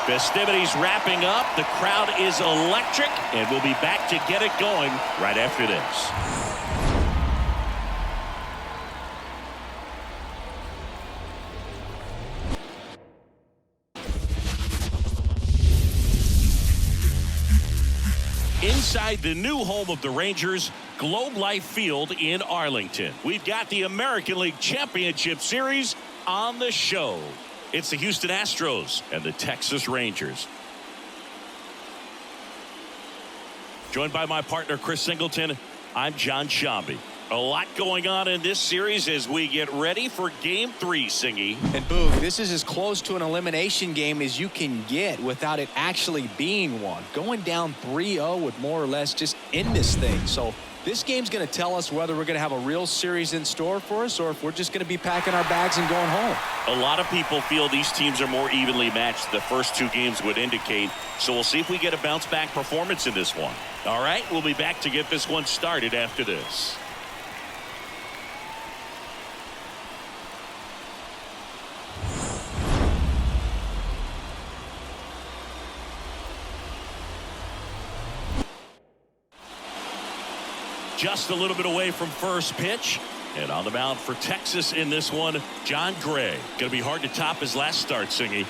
Festivities wrapping up. The crowd is electric, and we'll be back to get it going right after this. Inside the new home of the Rangers, Globe Life Field in Arlington, we've got the American League Championship Series on the show. It's the Houston Astros and the Texas Rangers. Joined by my partner, Chris Singleton, I'm John Shambi. A lot going on in this series as we get ready for Game 3, Singy. And Boog, this is as close to an elimination game as you can get without it actually being one. Going down 3-0 would more or less just end this thing. So this game's going to tell us whether we're going to have a real series in store for us or if we're just going to be packing our bags and going home. A lot of people feel these teams are more evenly matched. The first two games would indicate. So we'll see if we get a bounce-back performance in this one. All right, we'll be back to get this one started after this. Just a little bit away from first pitch. And on the mound for Texas in this one, John Gray. Going to be hard to top his last start, Singy.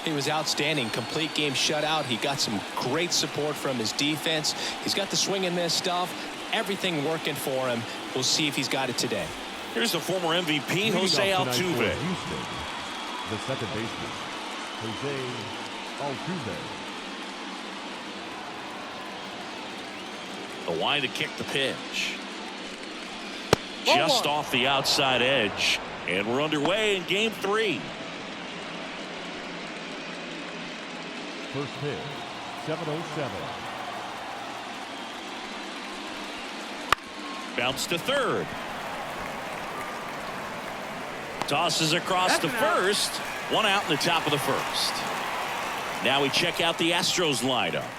He was outstanding. Complete game shutout. He got some great support from his defense. He's got the swing and miss stuff. Everything working for him. We'll see if he's got it today. Here's the former MVP, Jose Altuve. Houston, the second baseman, Jose Altuve. The line to kick the pitch. Just off the outside edge. And we're underway in Game 3. First pitch, 7:07. Bounce to third. Tosses across to first. One out in the top of the first. Now we check out the Astros lineup.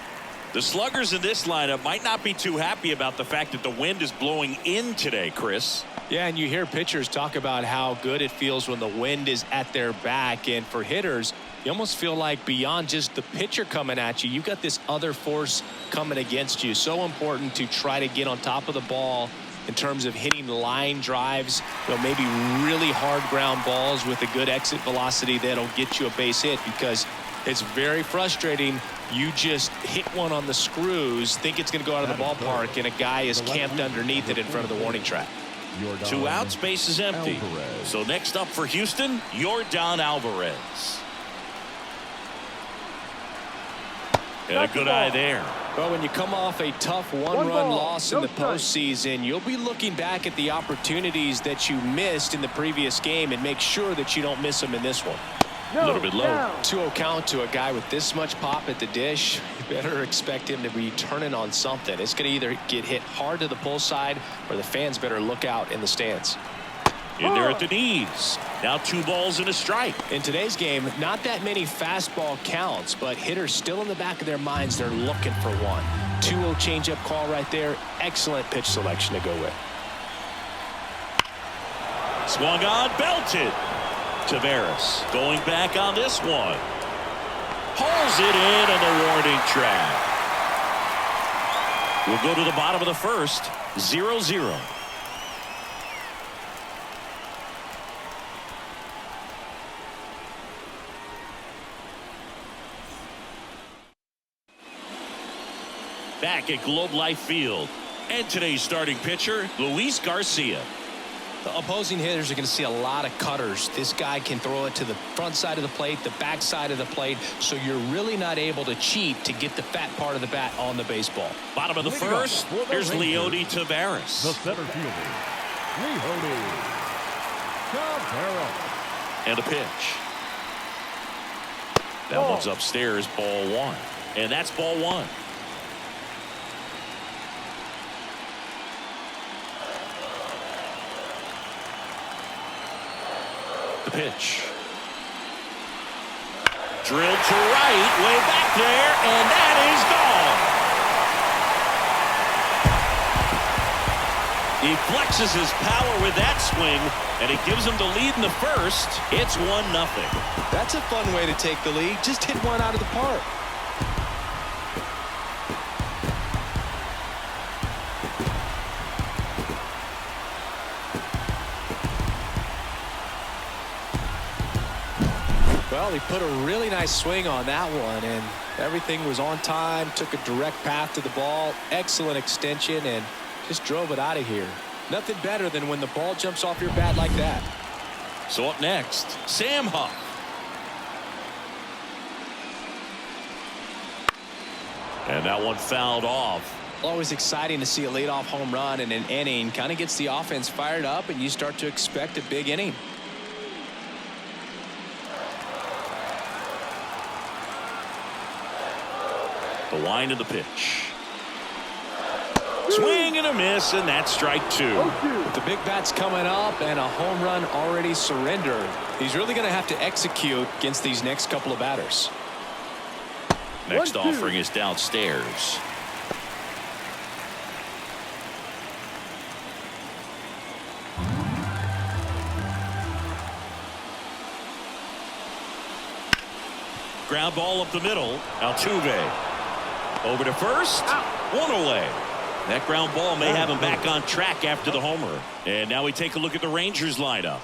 The sluggers in this lineup might not be too happy about the fact that the wind is blowing in today, Chris. Yeah, and you hear pitchers talk about how good it feels when the wind is at their back. And for hitters, you almost feel like beyond just the pitcher coming at you, you've got this other force coming against you. So important to try to get on top of the ball in terms of hitting line drives, maybe really hard ground balls with a good exit velocity that'll get you a base hit, because it's very frustrating. You just hit one on the screws, think it's going to go out of the ballpark, and a guy is camped underneath it in front of the warning track. 2 outs, base is empty. Alvarez. So next up for Houston, Yordan Alvarez. And a good eye there. Well, when you come off a tough one-run loss in the postseason, you'll be looking back at the opportunities that you missed in the previous game and make sure that you don't miss them in this one. A little bit low. 2-0 count to a guy with this much pop at the dish. You better expect him to be turning on something. It's going to either get hit hard to the pull side, or the fans better look out in the stands. In there at the knees. Now 2 balls and a strike. In today's game, not that many fastball counts, but hitters still in the back of their minds, they're looking for one. 2-0 changeup call right there. Excellent pitch selection to go with. Swung on, belted. Taveras going back on this one. Hauls it in on the warning track. We'll go to the bottom of the first. 0-0. Back at Globe Life Field. And today's starting pitcher, Luis Garcia. The opposing hitters are going to see a lot of cutters. This guy can throw it to the front side of the plate, the back side of the plate, so you're really not able to cheat to get the fat part of the bat on the baseball. Bottom of the first, here's Leody Taveras. The center fielder, Leody Taveras. And a pitch. That one's upstairs, ball 1. And that's ball 1. The pitch. Drilled to right, way back there, and that is He flexes his power with that swing, and it gives him the lead in the first. It's 1-0. That's a fun way to take the lead. Just hit one out of the park. Well, he put a really nice swing on that one, and everything was on time, took a direct path to the ball, excellent extension, and just drove it out of here. Nothing better than when the ball jumps off your bat like that. So up next, Sam Huff. And that one fouled off. Always exciting to see a leadoff home run in an inning. Kind of gets the offense fired up, and you start to expect a big inning. The wind of the pitch. Swing and a miss, and that's strike two. With the big bats coming up and a home run already surrendered, he's really going to have to execute against these next couple of batters. Next offering is downstairs. Ground ball up the middle. Altuve over to first. One away. That ground ball may have him back on track after the homer. And now we take a look at the Rangers lineup.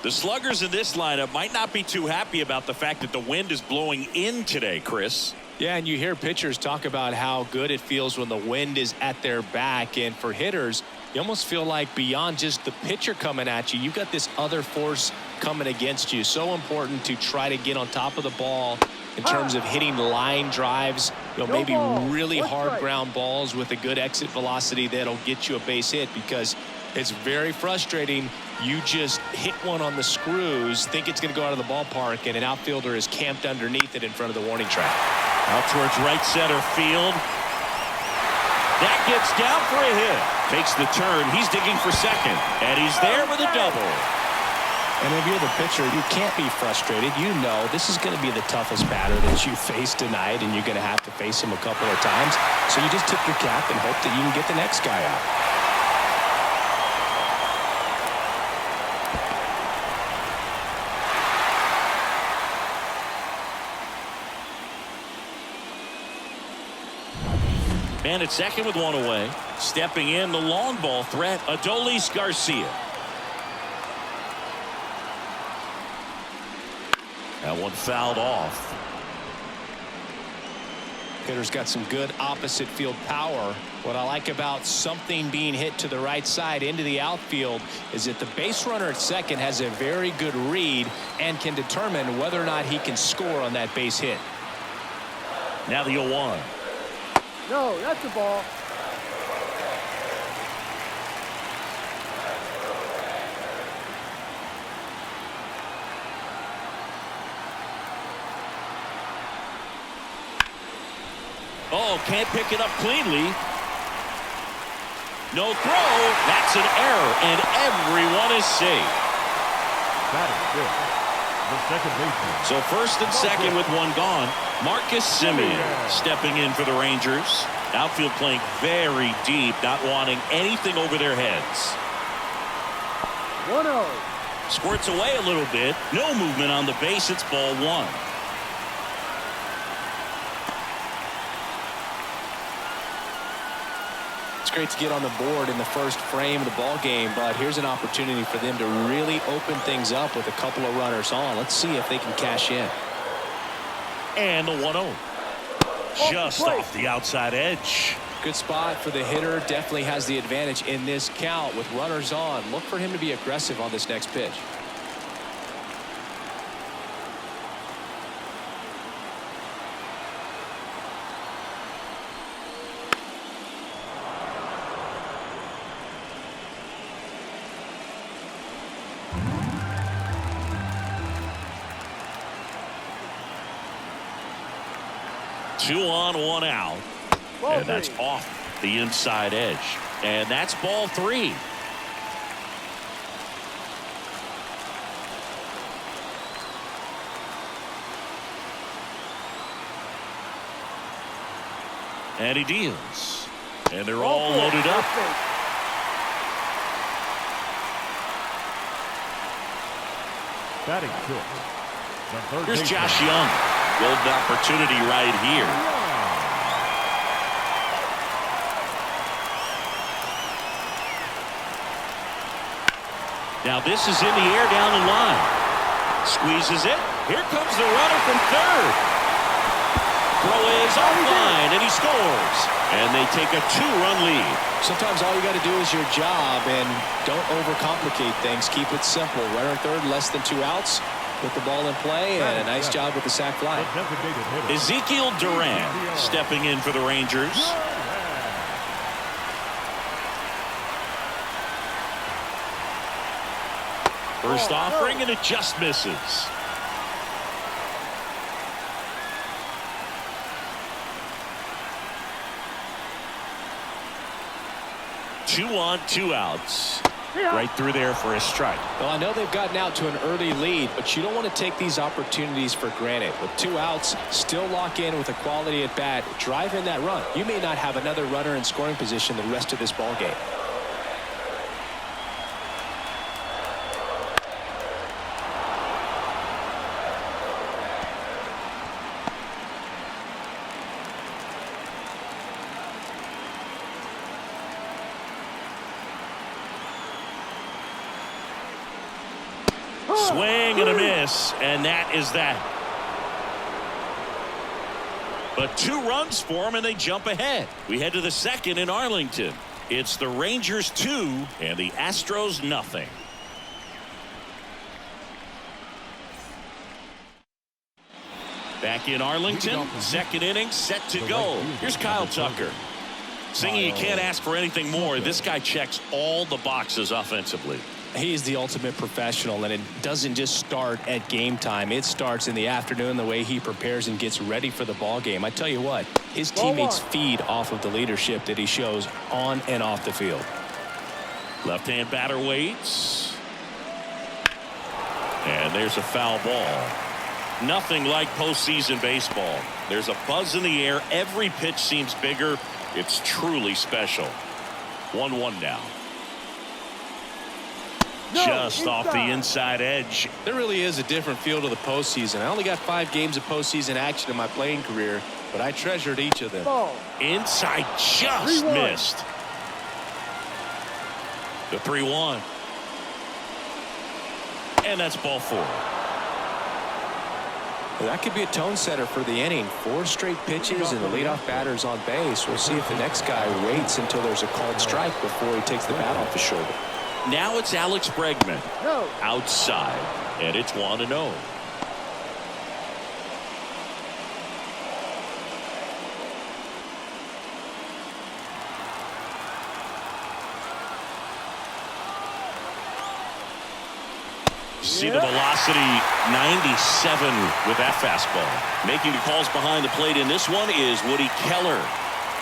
The sluggers in this lineup might not be too happy about the fact that the wind is blowing in today, Chris. Yeah, and you hear pitchers talk about how good it feels when the wind is at their back. And for hitters, you almost feel like beyond just the pitcher coming at you, you've got this other force coming against you. So important to try to get on top of the ball in terms of hitting line drives, maybe really hard ground balls with a good exit velocity that'll get you a base hit, because it's very frustrating. You just hit one on the screws, think it's going to go out of the ballpark, and an outfielder is camped underneath it in front of the warning track. Out towards right center field. That gets down for a hit. Takes the turn. He's digging for second, and he's there with a double. And if you're the pitcher, you can't be frustrated. You know this is going to be the toughest batter that you face tonight, and you're going to have to face him a couple of times. So you just tip your cap and hope that you can get the next guy out. Man at second with one away. Stepping in, the long ball threat, Adolis Garcia. That one fouled off. Hitter's got some good opposite field power. What I like about something being hit to the right side into the outfield is that the base runner at second has a very good read and can determine whether or not he can score on that base hit. Now the 0-1. No, that's the ball. Oh, can't pick it up cleanly. No throw. That's an error, and everyone is safe. That is good. The second baseman. So first and second with one gone. Marcus Semien stepping in for the Rangers. Outfield playing very deep, not wanting anything over their heads. 1-0. Squirts away a little bit. No movement on the base. It's ball one. It's great to get on the board in the first frame of the ball game, but here's an opportunity for them to really open things up with a couple of runners on. Let's see if they can cash in. And the 1-0. Just off the outside edge. Good spot for the hitter. Definitely has the advantage in this count with runners on. Look for him to be aggressive on this next pitch. Two on, one out. And that's off the inside edge. And that's ball three. And he deals. And they're all loaded up. batting fifth. The third Here's baseman. Josh Young. Golden opportunity right here. Now this is in the air down the line. Squeezes it. Here comes the runner from third. Throw is offline, and he scores. And they take a 2-run lead. Sometimes all you got to do is your job, and don't overcomplicate things. Keep it simple. Runner at third, less than 2 outs. Put the ball in play, and a nice job with the sac fly. The designated hitter. Ezekiel Duran stepping in for the Rangers. First offering, and it just misses. Two on, 2 outs. Right through there for a strike. Well, I know they've gotten out to an early lead, but you don't want to take these opportunities for granted. With 2 outs, still lock in with a quality at bat, drive in that run. You may not have another runner in scoring position the rest of this ball game. Swing and a miss, and that is that. But 2 runs for them, and they jump ahead. We head to the second in Arlington. It's the Rangers 2 and the Astros nothing. Back in Arlington, second inning set to go. Here's Kyle Tucker. Singing you can't ask for anything more. This guy checks all the boxes offensively. He's the ultimate professional, and it doesn't just start at game time. It starts in the afternoon, the way he prepares and gets ready for the ball game. I tell you what, his teammates feed off of the leadership that he shows on and off the field. Left-hand batter waits. And there's a foul ball. Nothing like postseason baseball. There's a buzz in the air. Every pitch seems bigger. It's truly special. 1-1 now. Just off the inside edge. There really is a different feel to the postseason. I only got 5 games of postseason action in my playing career, but I treasured each of them. Inside just missed. The 3-1. And that's ball 4. Well, that could be a tone setter for the inning. 4 straight pitches and the leadoff batter's on base. We'll see if the next guy waits until there's a called strike before he takes the bat off his shoulder. Now it's Alex Bregman. Outside. And it's 1-0. See the velocity, 97 with that fastball. Making the calls behind the plate in this one is Woody Keller.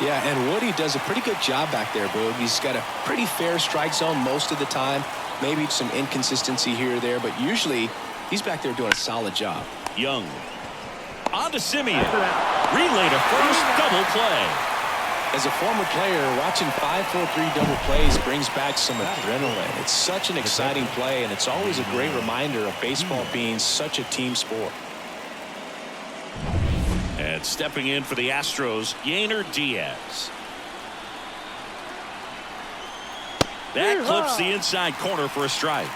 Yeah, and Woody does a pretty good job back there, Boog. He's got a pretty fair strike zone most of the time. Maybe some inconsistency here or there, but usually he's back there doing a solid job. Young. On to Simeon. Relay to first, double play. As a former player, watching 5-4-3 double plays brings back some adrenaline. It's such an exciting play, and it's always a great reminder of baseball being such a team sport. And stepping in for the Astros, Yainer Diaz. That clips the inside corner for a strike.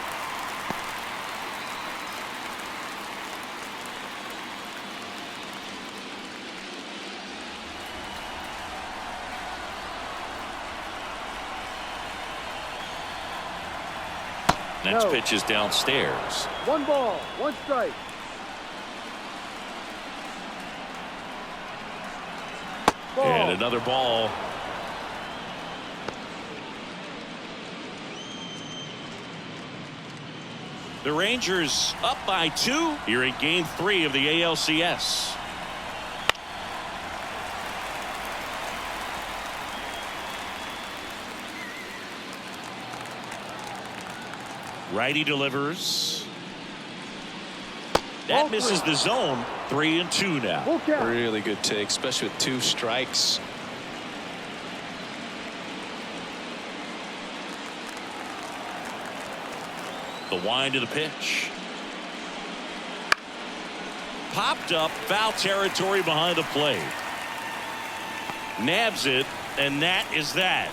Next pitch is downstairs. 1 ball, 1 strike. Ball. And another ball. The Rangers up by 2 here in game 3 of the ALCS. Righty delivers. That misses the zone. 3-2 now. Really good take, especially with 2 strikes. The wind of the pitch. Popped up, foul territory behind the plate. Nabs it, and that is that.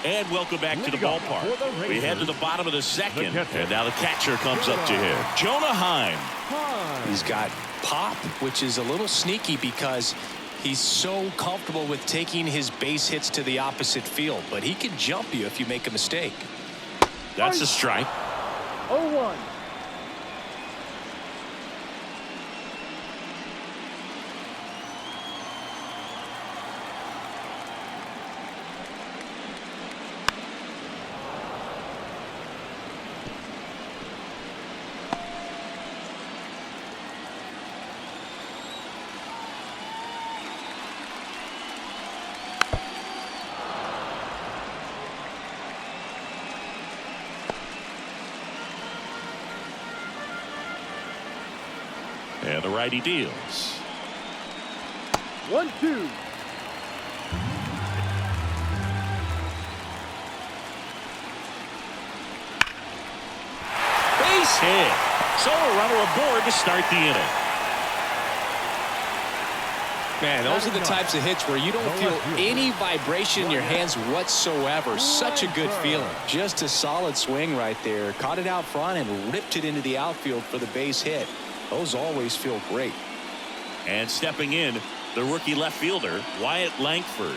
And welcome back to the ballpark. We head to the bottom of the second, and now the catcher comes up to him. Jonah Heim. He's got pop, which is a little sneaky because he's so comfortable with taking his base hits to the opposite field, but he can jump you if you make a mistake. That's a strike. 0-1. And the righty deals. 1-2. Base hit. So a runner aboard to start the inning. Man, those are the types of hits where you don't feel any vibration in your hands whatsoever. Such a good feeling. Just a solid swing right there. Caught it out front and ripped it into the outfield for the base hit. Those always feel great. And stepping in, the rookie left fielder, Wyatt Langford.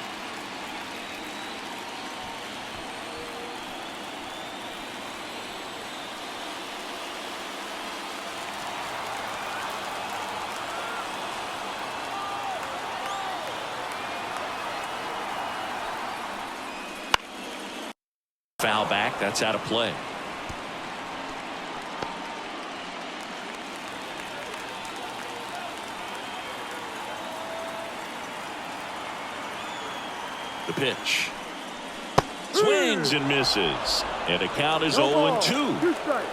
Foul back, that's out of play. The pitch. Swings and misses. And the count is 0-2. 2 strikes.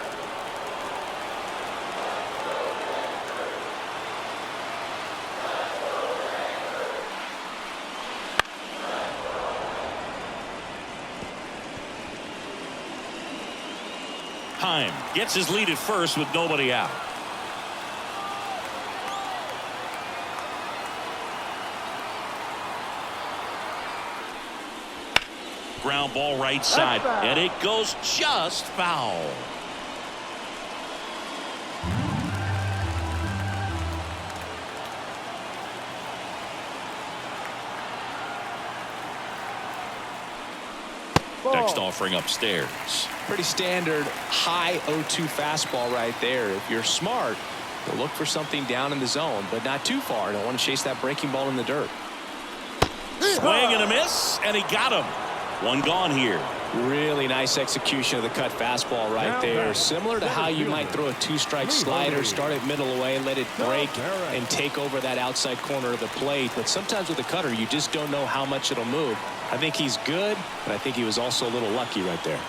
Heim gets his lead at first with nobody out. Ground ball right side, and it goes just foul. Next offering upstairs. Pretty standard high 0-2 fastball right there. If you're smart, you'll look for something down in the zone, but not too far. Don't want to chase that breaking ball in the dirt. Swing and a miss, and he got him. One gone here. Really nice execution of the cut fastball right there. Similar to how you might throw a 2-strike slider, start it middle away, let it break, and take over that outside corner of the plate. But sometimes with a cutter, you just don't know how much it'll move. I think he's good, but I think he was also a little lucky right there.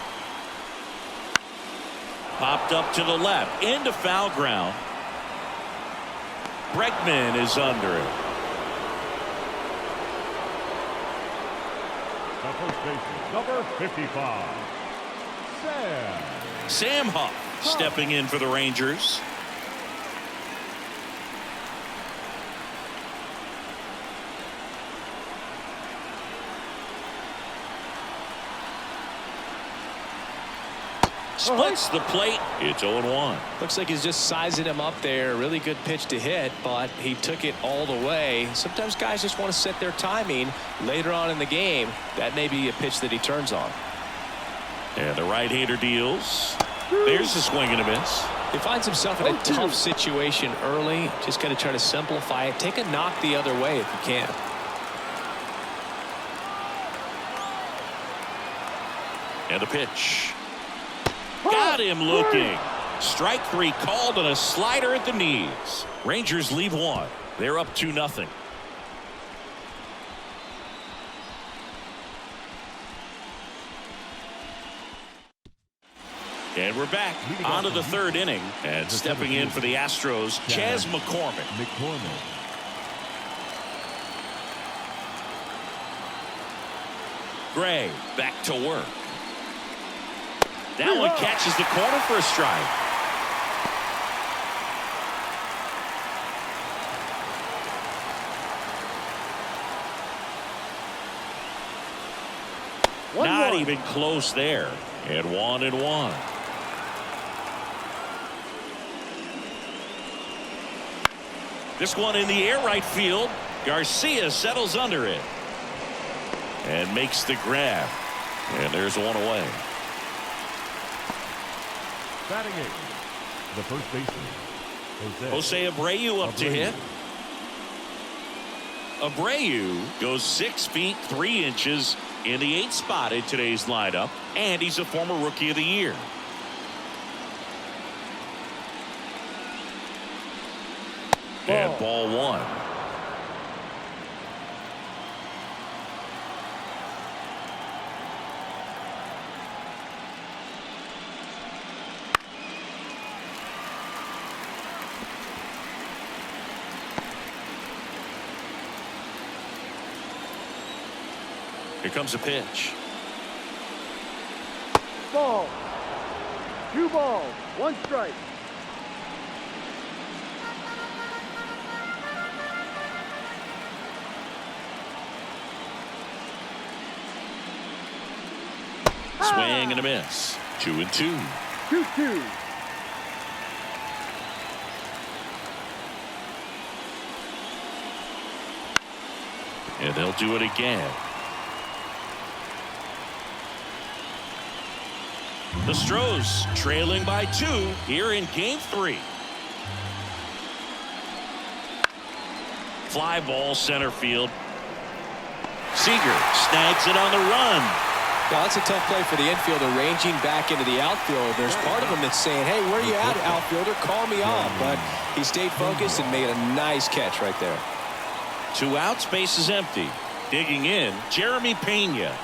Popped up to the left, into foul ground. Bregman is under it. The first baseman, number 55, Sam Huff stepping in for the Rangers. Splits the plate. It's 0-1. Looks like he's just sizing him up there. Really good pitch to hit, but he took it all the way. Sometimes guys just want to set their timing later on in the game. That may be a pitch that he turns on. And the right-hander deals. There's a swing and a miss. He finds himself in a tough situation early. Just got to try to simplify it. Take a knock the other way if you can. And the pitch. Got him looking. Strike 3 called, and a slider at the knees. Rangers leave one. They're up 2-0. And we're back on to the third inning. And stepping in for the Astros, Chas McCormick. Gray back to work. That one catches the corner for a strike. Not even close there. And 1-1. This one in the air right field. Garcia settles under it and makes the grab. And there's one away. Batting eighth, the first baseman, Jose Abreu up to hit. Abreu goes 6 feet 3 inches in the 8th spot in today's lineup, and he's a former Rookie of the Year. And ball one. Here comes a pitch. Ball. 2 balls, 1 strike. Swing and a miss. 2-2. 2-2. And they'll do it again. The Astros trailing by 2 here in game 3. Fly ball center field. Seager snags it on the run. Yeah, that's a tough play for the infielder, ranging back into the outfield. There's part of him that's saying, hey, where are you at, outfielder? Call me off. But he stayed focused and made a nice catch right there. 2 outs, base is empty. Digging in, Jeremy Pena.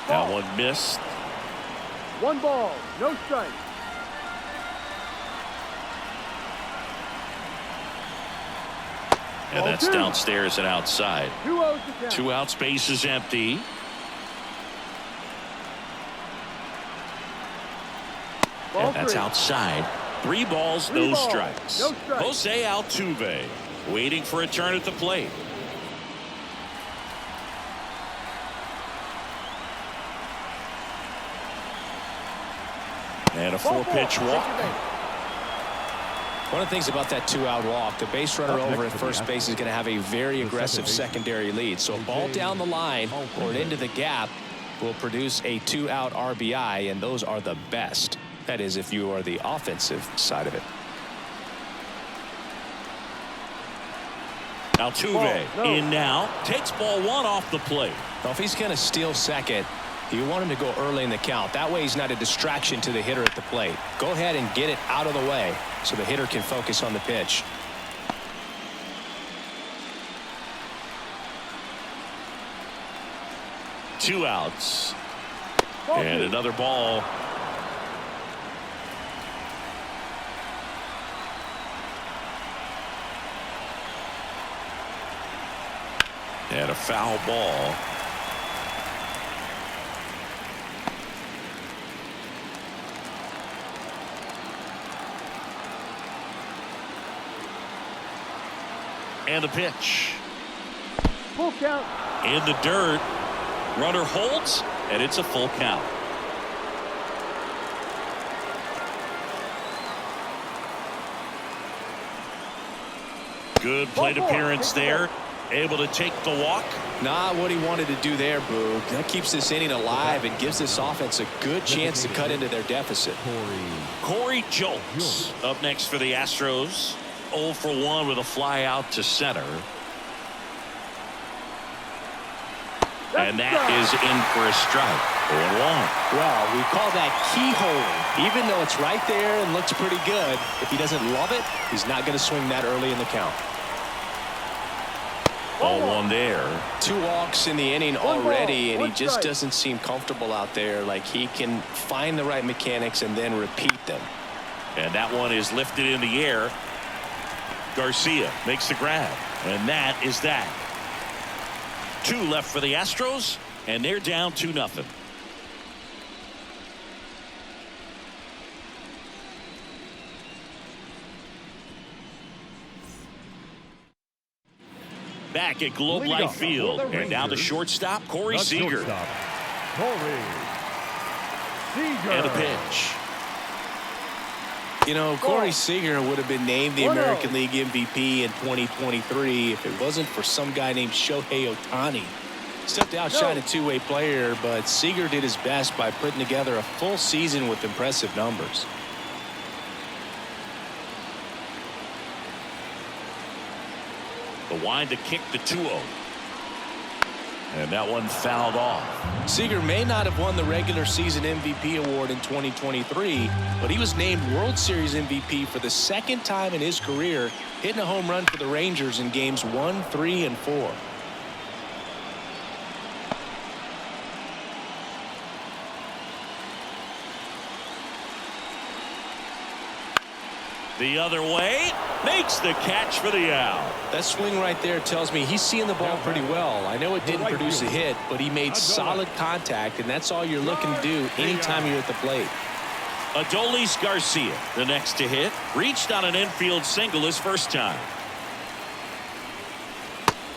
That one missed. 1 ball, no strike. And that's downstairs and outside. 2-0 to count. 2 outs, base is empty. Ball And that's 3. outside. 3 balls, no 3 balls, strikes. no strikes. Jose Altuve waiting for a turn at the plate. And a 4-pitch walk. One of the things about that 2-out walk, the base runner over at first base is going to have a very aggressive secondary lead. So a ball down the line or into the gap will produce a 2-out RBI, and those are the best. That is, if you are the offensive side of it. Altuve in now, takes ball 1 off the plate. Well, if he's going to steal second, you want him to go early in the count. That way he's not a distraction to the hitter at the plate. Go ahead and get it out of the way so the hitter can focus on the pitch. Two outs. And another ball. And a foul ball. And the pitch. Full count. In the dirt. Runner holds, and it's a full count. Good plate appearance there. Able to take the walk. Not what he wanted to do there, Boo. That keeps this inning alive and gives this offense a good chance to cut into their deficit. Corey Jolts up next for the Astros. 0 for 1 with a fly out to center. And that is in for a strike. 0-1. Well, we call that keyhole. Even though it's right there and looks pretty good, if he doesn't love it, he's not going to swing that early in the count. 0-1 there. 2 walks in the inning One already, ball, and he one just strike. doesn't seem comfortable out there. Like he can find the right mechanics and then repeat them. And that one is lifted in the air. Garcia makes the grab, and that is that. 2 left for the Astros, and they're down 2-0. Back at Globe Lead Life off Field, for the and now the Rangers. shortstop, Corey The Seager. shortstop, Corey Seager. And a pitch. You know, Corey Seager would have been named the 1-0. American League MVP in 2023 if it wasn't for some guy named Shohei Ohtani. Stepped out, shine a two-way player, but Seager did his best by putting together a full season with impressive numbers. The wind to kick the 2-0. And that one fouled off. Seager may not have won the regular season MVP award in 2023, but he was named World Series MVP for the 2nd time in his career, hitting a home run for the Rangers in games 1, 3, and 4. The other way, makes the catch for the out. That swing right there tells me he's seeing the ball pretty well. I know it didn't produce a hit, but he made solid contact, and that's all you're looking to do anytime you're at the plate. Adolis Garcia, the next to hit, reached on an infield single his first time.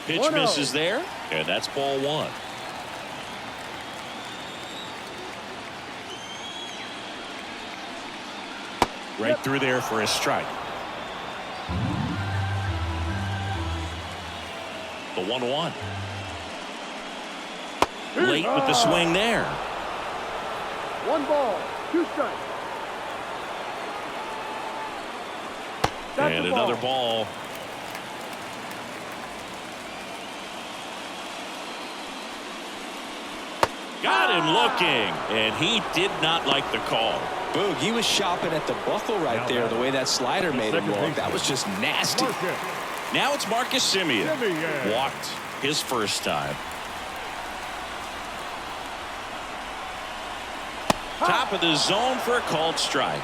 Pitch 1-0. misses there, and that's ball 1. Right through there for a strike. The 1-1. Late with the swing there. 1 ball, 2 strikes. That's And the another ball. Got him looking, and he did not like the call. Boog, he was shopping at the buckle right there, the way that slider made him look. That was just nasty. Marcus Now it's Marcus Semien. Semien. Walked his first time. Top of the zone for a called strike.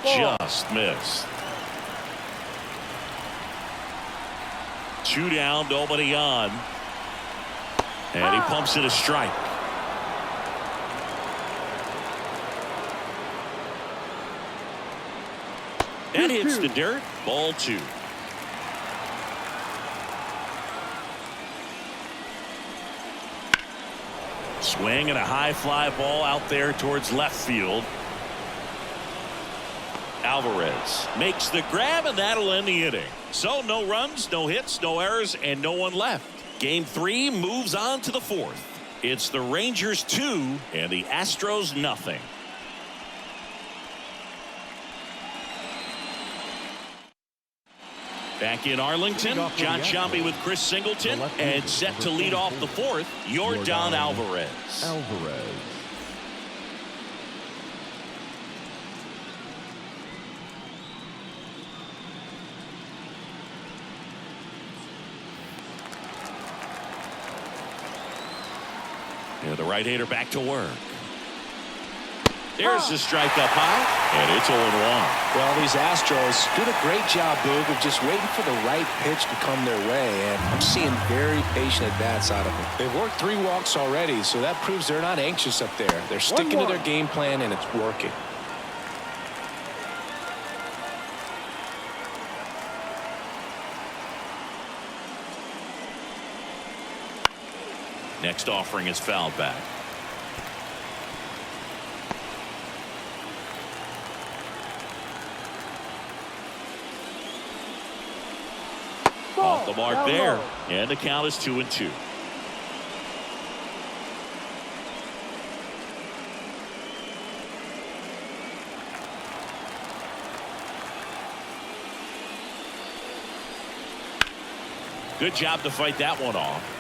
Just missed. 2 down, nobody on. And he pumps it a strike. That hits the dirt. Ball 2. Swing and a high fly ball out there towards left field. Alvarez makes the grab, and that'll end the inning. So no runs, no hits, no errors, and no one left. Game 3 moves on to the 4th. It's the Rangers 2 and the Astros nothing. Back in Arlington, John Sciambi with Chris Singleton, and set to lead off the 4th, Yordan Alvarez. And the right-hander back to work. There's the strike up high, and it's 0-1. Well, these Astros did a great job, Boog, of just waiting for the right pitch to come their way, and I'm seeing very patient at-bats out of them. They've worked 3 walks already, so that proves they're not anxious up there. They're sticking to their game plan, and it's working. Next offering is fouled back. Off the mark there, and the count is 2-2. Good job to fight that one off.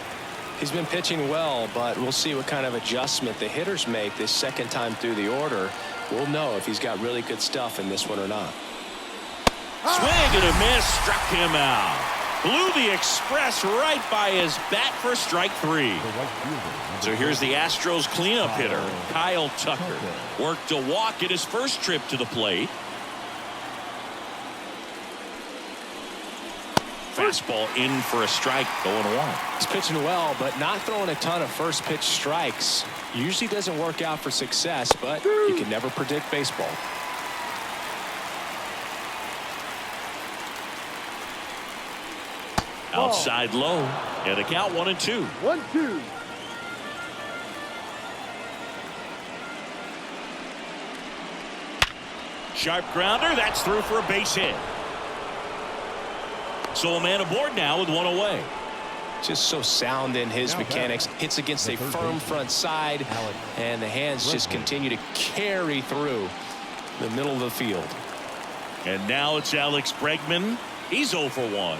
He's been pitching well, but we'll see what kind of adjustment the hitters make this second time through the order. we'll know if he's got really good stuff in this one or not. Swing and a miss, struck him out. Blew the express right by his bat for strike 3. So here's the Astros cleanup hitter, Kyle Tucker. Worked a walk in his first trip to the plate. Fastball in for a strike, 0-1. He's pitching well, but not throwing a ton of first pitch strikes. Usually doesn't work out for success, but you can never predict baseball. Outside low, and the count 1-2. 1-2. Sharp grounder, that's through for a base hit. So a man aboard now with 1 away. Just so sound in his mechanics. Hits against a firm front side, and the hands just continue to carry through the middle of the field. And now it's Alex Bregman. He's 0 for 1.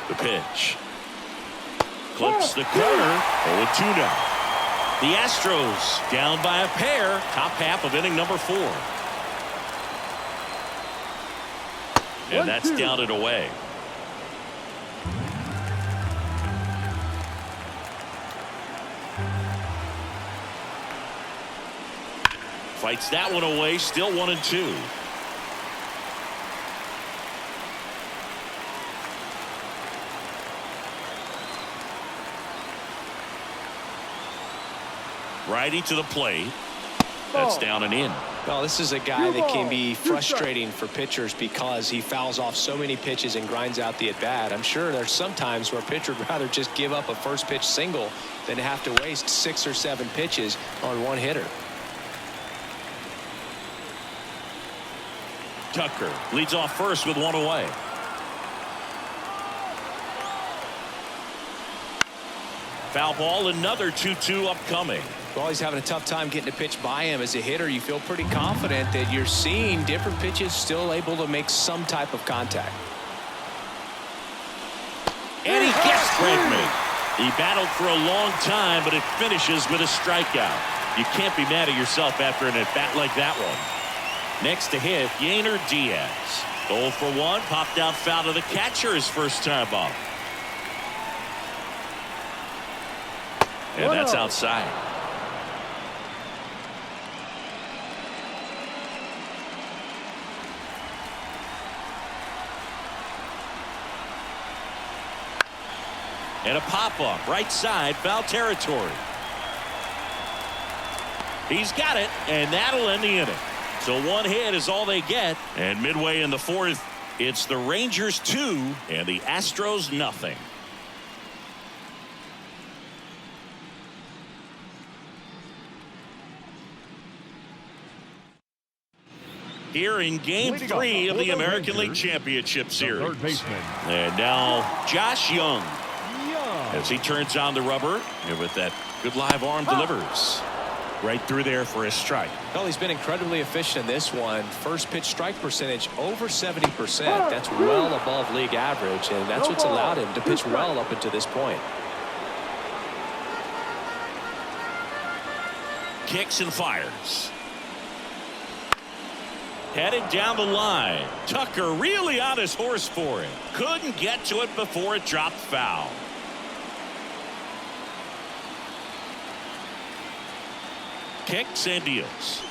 The pitch. Clips the corner. 0-2 now. The Astros down by a pair. Top half of inning number 4. And that's down and away. Fights that one away. Still 1-2. Righty to the plate. That's down and in. Well, this is a guy that can be frustrating for pitchers because he fouls off so many pitches and grinds out the at-bat. I'm sure there's some times where a pitcher would rather just give up a first pitch single than to have to waste 6 or 7 pitches on one hitter. Tucker leads off first with 1 away. Foul ball, another 2-2 upcoming. Well, he's having a tough time getting a pitch by him. As a hitter, you feel pretty confident that you're seeing different pitches still able to make some type of contact. And he gets Bregman. He battled for a long time, but it finishes with a strikeout. You can't be mad at yourself after an at-bat like that one. Next to hit, Yainer Diaz. 0 for 1, popped out foul to the catcher his first time up. And that's outside. And a pop-up, right side, foul territory. He's got it, and that'll end the inning. So 1 hit is all they get. And midway in the 4th, it's the Rangers 2 and the Astros nothing. Here in Game 3 of the American League Championship Series. And now Josh Young. As he turns on the rubber, and with that good live arm delivers right through there for a strike. Well, he's been incredibly efficient in this one. First pitch strike percentage over 70%. That's well above league average, and that's what's allowed him to pitch well up until this point. Kicks and fires. Headed down the line. Tucker really on his horse for it. Couldn't get to it before it dropped foul. Kicks and deals.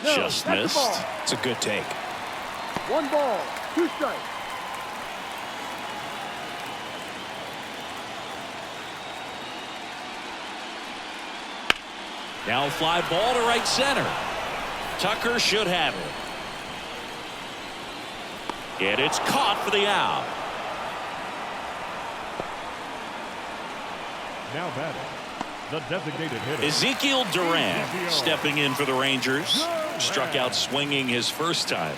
Just missed. It's a good take. 1 ball, 2 strikes. Now a fly ball to right center. Tucker should have it. And it's caught for the out. Now batting, the designated hitter, Ezekiel Duran stepping in for the Rangers. Struck out swinging his first time.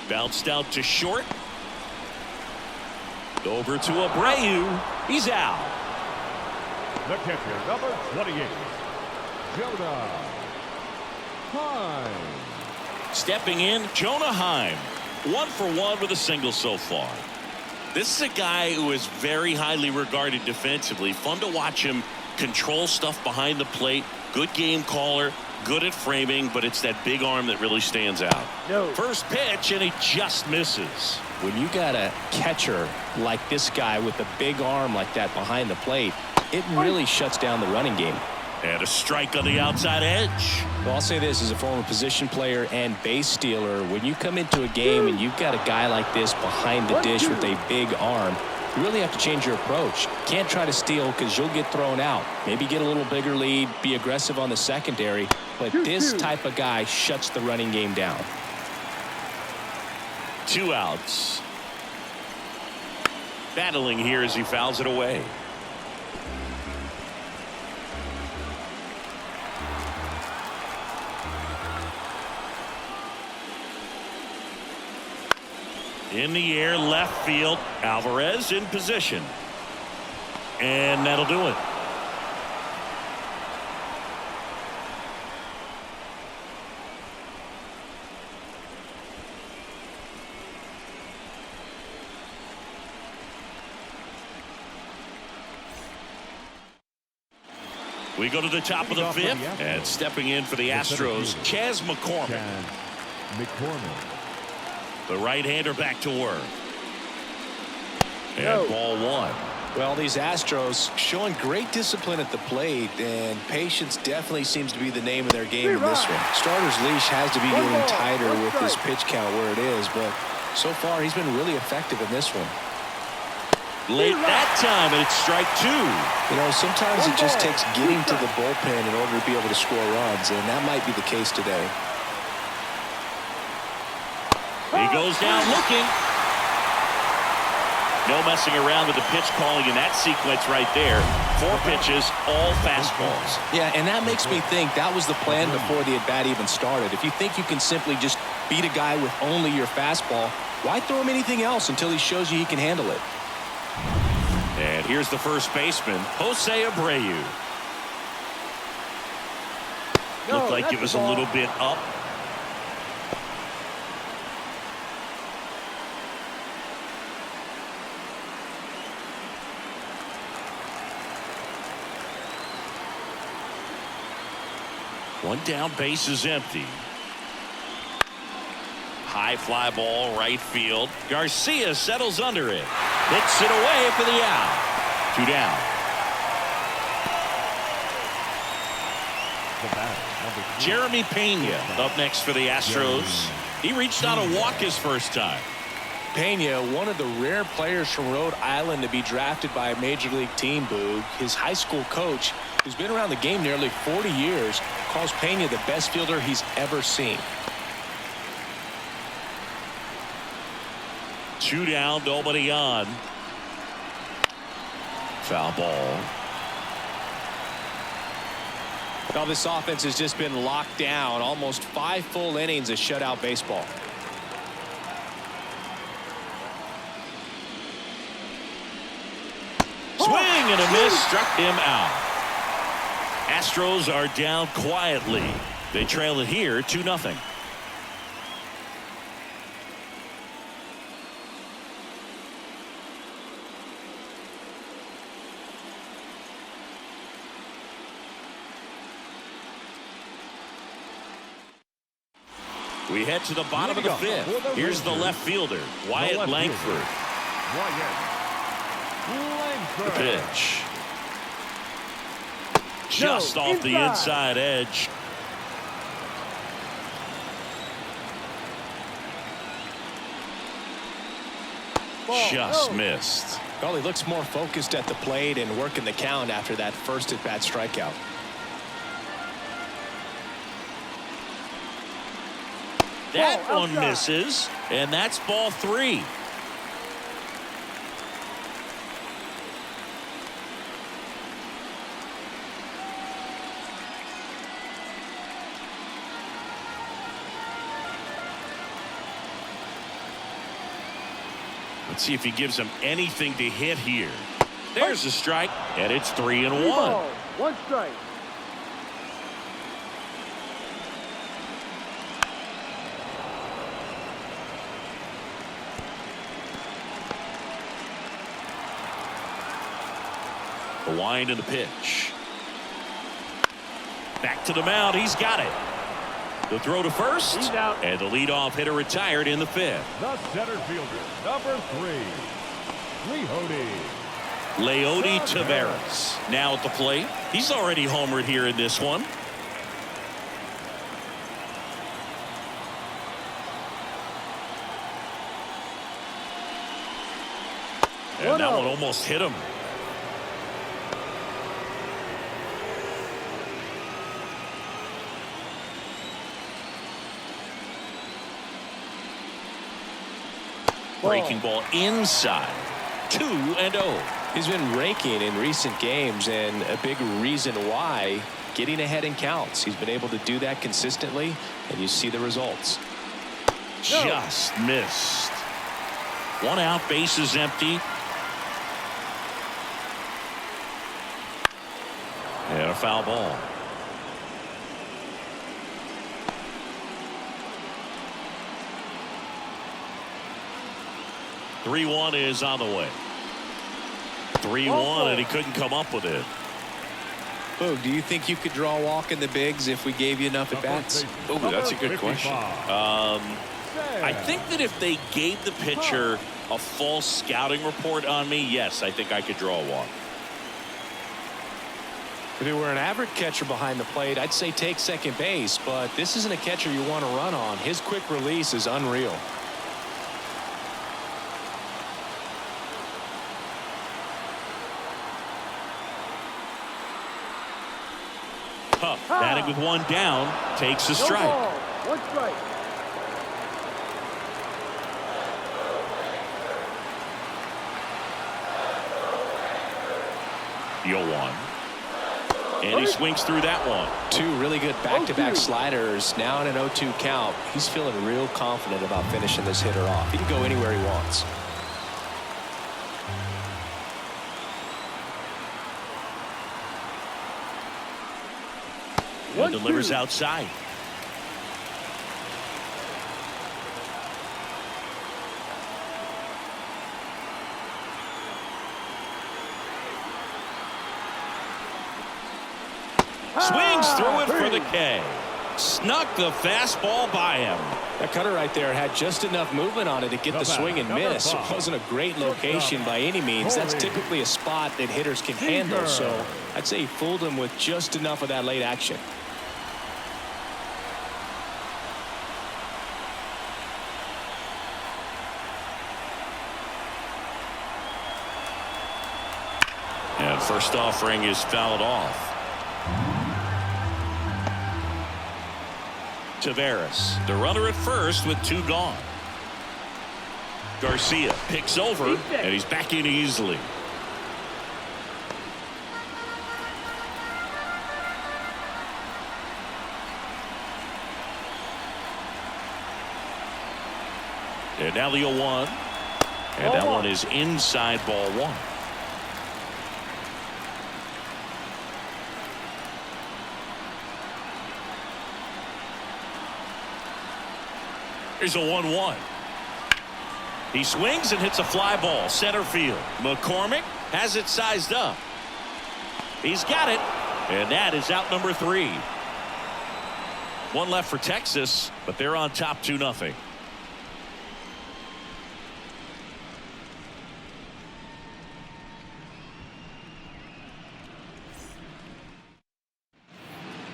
Bounced out to short. Over to Abreu. He's out. The catcher, number 28, Jonah Heim. Stepping in, Jonah Heim. 1 for 1 with a single so far. This is a guy who is very highly regarded defensively. Fun to watch him control stuff behind the plate. Good game caller. Good at framing, but it's that big arm that really stands out. No. First pitch, and he just misses. When you got a catcher like this guy with a big arm like that behind the plate, it really shuts down the running game. And a strike on the outside edge. Well, I'll say this as a former position player and base stealer. When you come into a game and you've got a guy like this behind the dish with a big arm, you really have to change your approach. Can't try to steal because you'll get thrown out. Maybe get a little bigger lead, be aggressive on the secondary. But this type of guy shuts the running game down. 2 outs. Battling here as he fouls it away. In the air, left field. Alvarez in position. And that'll do it. We go to the top of the 5th, and stepping in for the Astros, Chas McCormick. The right-hander back to work. And ball 1. Well, these Astros showing great discipline at the plate, and patience definitely seems to be the name of their game in this one. Starter's leash has to be getting tighter with this pitch count where it is, but so far he's been really effective in this one. Late that time, and it's strike 2. You know, sometimes it just takes getting to the bullpen in order to be able to score runs, and that might be the case today. He goes down looking. No messing around with the pitch calling in that sequence right there. 4 pitches, all fastballs. Yeah, and that makes me think that was the plan before the at-bat even started. If you think you can simply just beat a guy with only your fastball, why throw him anything else until he shows you he can handle it? And here's the first baseman, Jose Abreu. Looked like it was a little bit up. One down, base is empty. High fly ball, right field. Garcia settles under it. Hits it away for the out. 2 down. Jeremy Pena up next for the Astros. He reached out a walk his first time. Pena, one of the rare players from Rhode Island to be drafted by a major league team, Boog. His high school coach, who's been around the game nearly 40 years, calls Pena the best fielder he's ever seen. 2 down, nobody on. Foul ball. Now this offense has just been locked down. Almost 5 full innings of shutout baseball. Swing and a miss, struck him out. Astros are down quietly. They trail it here 2-0. We head to the bottom of the 5th. Here's the left fielder, Wyatt Langford. The pitch. Just off the inside edge. Just missed. Well, he looks more focused at the plate and working the count after that first at-bat strikeout. That one misses, and that's ball 3. Let's see if he gives him anything to hit here. There's a strike, and it's 3-1. Ball, one strike. The wind and the pitch. Back to the mound. He's got it. The throw to first. He's out. And the leadoff hitter retired in the 5th. The center fielder, number 3, Leody Taveras now at the plate. He's already homered here in this one. And that one almost hit him. Breaking ball inside. 2-0. He's been raking in recent games, and a big reason why, getting ahead in counts. He's been able to do that consistently, and you see the results. Just missed. 1 out, bases empty. And a foul ball. Three-1 is on the way. 3-1, and he couldn't come up with it. Boog, do you think you could draw a walk in the bigs if we gave you enough at bats? Oh, that's a good question. I think that if they gave the pitcher a false scouting report on me, yes, I think I could draw a walk. If it were an average catcher behind the plate, I'd say take second base, but this isn't a catcher you want to run on. His quick release is unreal. Batting with 1 down, takes a strike. Ball, 1 strike. The 0-1. And he swings through that one. 2 really good back-to-back 0-2. sliders. Now in an 0-2 count. He's feeling real confident about finishing this hitter off. He can go anywhere he wants. And delivers outside. Swings through it for the K. Snuck the fastball by him. That cutter right there had just enough movement on it to get the swing and miss. It wasn't a great location by any means. That's typically a spot that hitters can handle. So I'd say he fooled him with just enough of that late action. And first offering is fouled off. Taveras, the runner at first with 2 gone. Garcia picks over, and he's back in easily. And now the 0-1. And that one is inside ball 1. Here's a 1-1. He swings and hits a fly ball center field. McCormick has it sized up. He's got it, and that is out number 3. 1 left for Texas, but they're on top 2-0.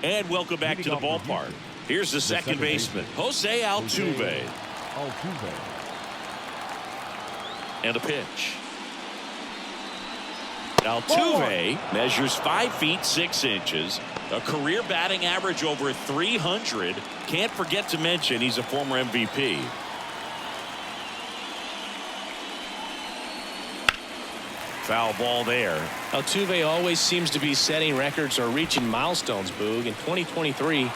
And welcome back to the ballpark. Here's the second baseman, Jose Altuve. And a pitch. Altuve measures 5 feet 6 inches, a career batting average over 300. Can't forget to mention he's a former MVP. Foul ball there. Altuve always seems to be setting records or reaching milestones, Boog. In 2023,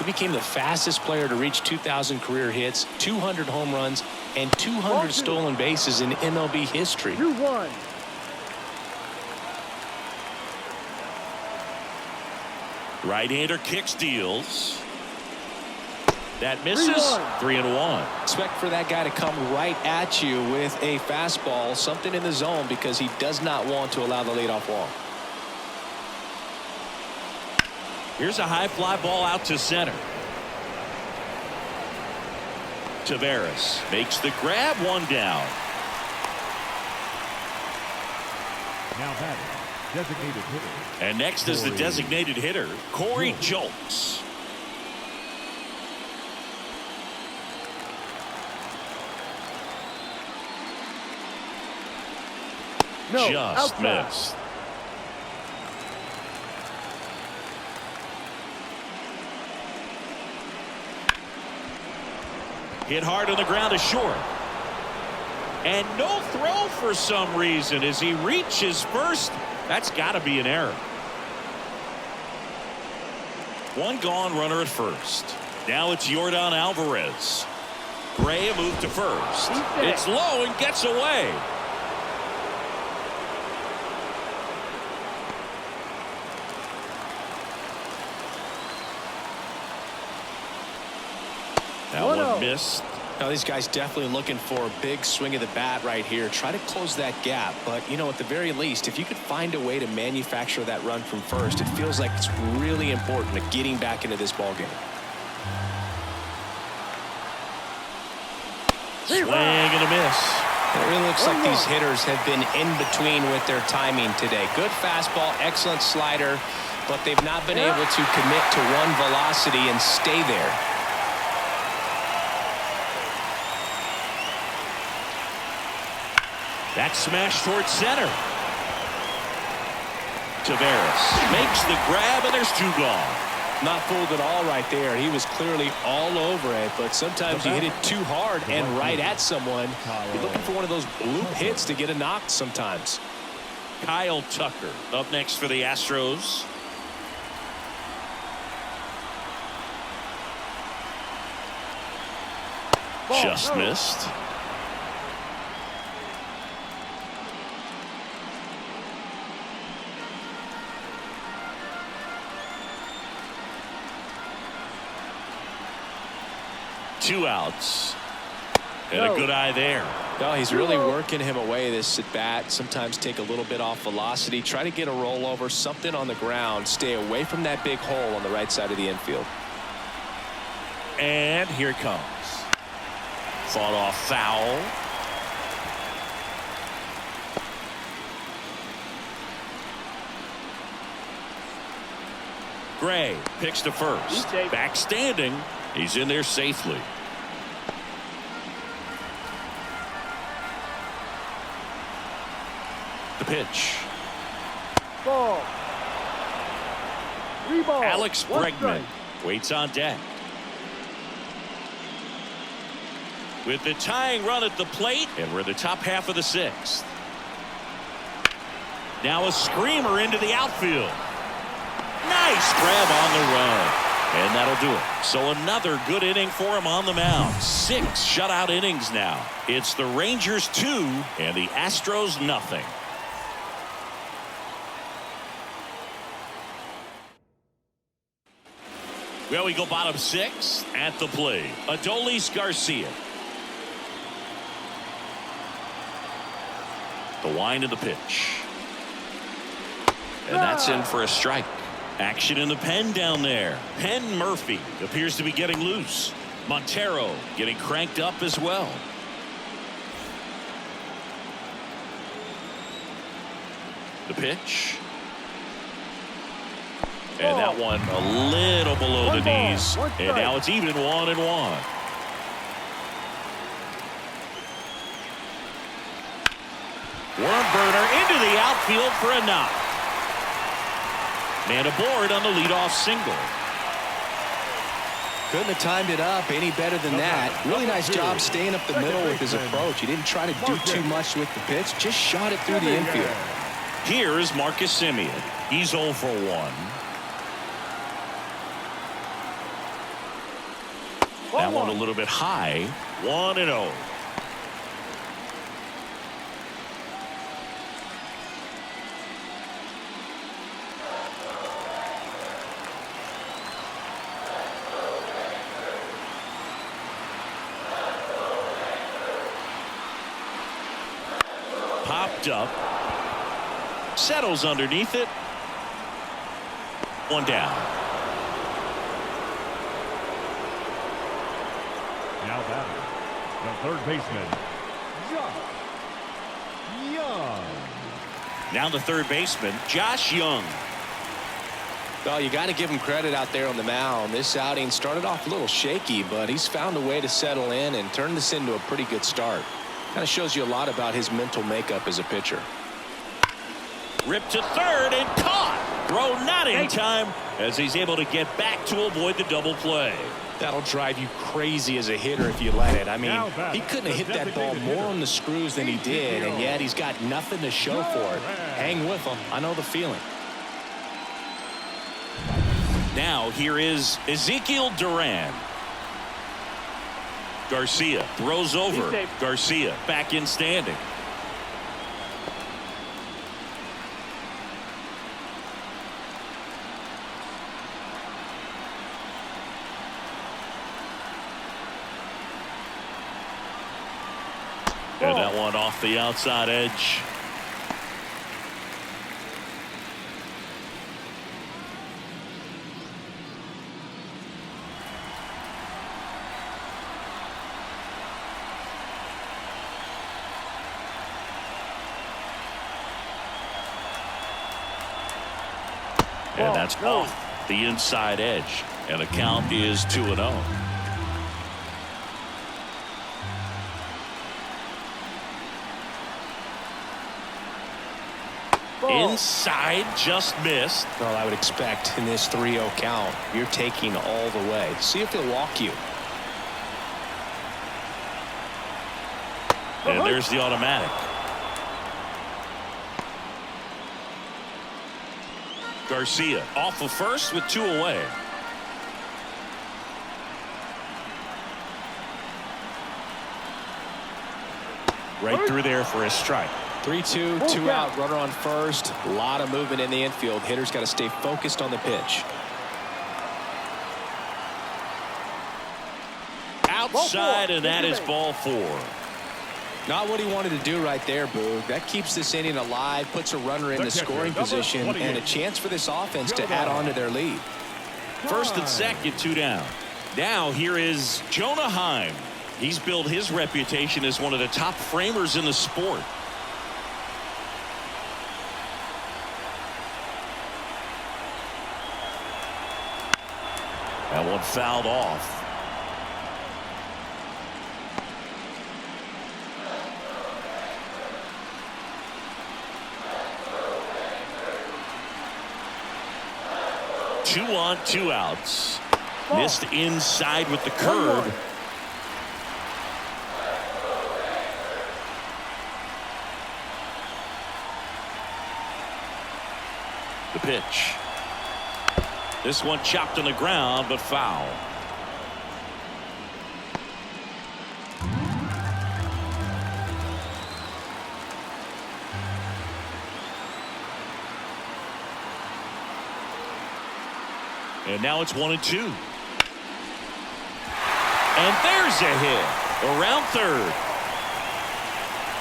He became the fastest player to reach 2,000 career hits, 200 home runs, and 200 stolen bases in MLB history. 2-1. Right-hander kicks, deals. That misses. 3-1. Expect for that guy to come right at you with a fastball, something in the zone, because he does not want to allow the leadoff walk. Here's a high fly ball out to center. Taveras makes the grab, one down. Now batting, designated hitter. And next is the designated hitter, Corey Julks. No, Just outside. missed. Hit hard on the ground to short. And no throw for some reason as he reaches first. That's got to be an error. One gone, runner at first. Now it's Yordan Alvarez. Gray a move to first. It's low and gets away. That one missed. Now these guys definitely looking for a big swing of the bat right here. Try to close that gap. But, you know, at the very least, if you could find a way to manufacture that run from first, it feels like it's really important to getting back into this ball game. Swing and a miss. It really looks like these hitters have been in between with their timing today. Good fastball, excellent slider, but they've not been able to commit to one velocity and stay there. That smash towards center. Taveras makes the grab, and there's two gone. Not fooled at all right there. He was clearly all over it, but sometimes you hit it too hard and right at someone. You're looking for one of those bloop hits to get a knock sometimes. Kyle Tucker up next for the Astros. Just missed. Two outs. And a good eye there. No, he's really working him away this at bat. Sometimes take a little bit off velocity. Try to get a rollover, something on the ground. Stay away from that big hole on the right side of the infield. And here it comes. Fought off foul. Gray picks to first. Back standing. He's in there safely. The pitch. Ball. 3 balls. Alex 1 Bregman strike. waits on deck. With the tying run at the plate, and we're in the top half of the 6th. Now a screamer into the outfield. Nice grab on the run. And that'll do it. So another good inning for him on the mound. 6 shutout innings now. It's the Rangers 2 and the Astros nothing. Well, we go bottom 6 at the plate. Adolis Garcia. The wind of the pitch. And that's in for a strike. Action in the pen down there. Penn Murphy appears to be getting loose. Montero getting cranked up as well. The pitch. And that one a little below the knees. And now it's even 1-1. Worm burner into the outfield for a knock. Man aboard on the leadoff single. Couldn't have timed it up any better than that. Really nice job staying up the middle with his approach. He didn't try to do too much with the pitch. Just shot it through the infield. Here is Marcus Semien. He's 0 for 1. That one a little bit high. 1-0. Popped up. Settles underneath it. One down. Now batting, the third baseman, Josh Young. Now the third baseman, Josh Young. Well, you got to give him credit out there on the mound. This outing started off a little shaky, but he's found a way to settle in and turn this into a pretty good start. Kind of shows you a lot about his mental makeup as a pitcher. Ripped to third and caught. Throw not in time as he's able to get back to avoid the double play. That'll drive you crazy as a hitter if you let it. I mean, he couldn't have hit that ball more on the screws than he did, and yet he's got nothing to show for it. Hang with him. I know the feeling. Now here is Ezekiel Duran. Garcia throws over. Garcia back in standing. And that one off the outside edge. And that's off the inside edge. And the count is 2-0. Inside, just missed. Well, I would expect in this 3-0 count, you're taking all the way. See if he'll walk you. And there's the automatic. Garcia off of first with 2 away. Right through there for a strike. 3-2, 2 out, runner on first. A lot of movement in the infield. Hitter's got to stay focused on the pitch. Outside, and that is ball 4. Not what he wanted to do right there, Boog. That keeps this inning alive, puts a runner in the scoring position, and a chance for this offense to add on to their lead. First and second, 2 down. Now here is Jonah Heim. He's built his reputation as one of the top framers in the sport. That one fouled off. Two on, 2 outs. Missed inside with the curve. The pitch. This one chopped on the ground, but foul. And now it's 1-2. And there's a hit around third.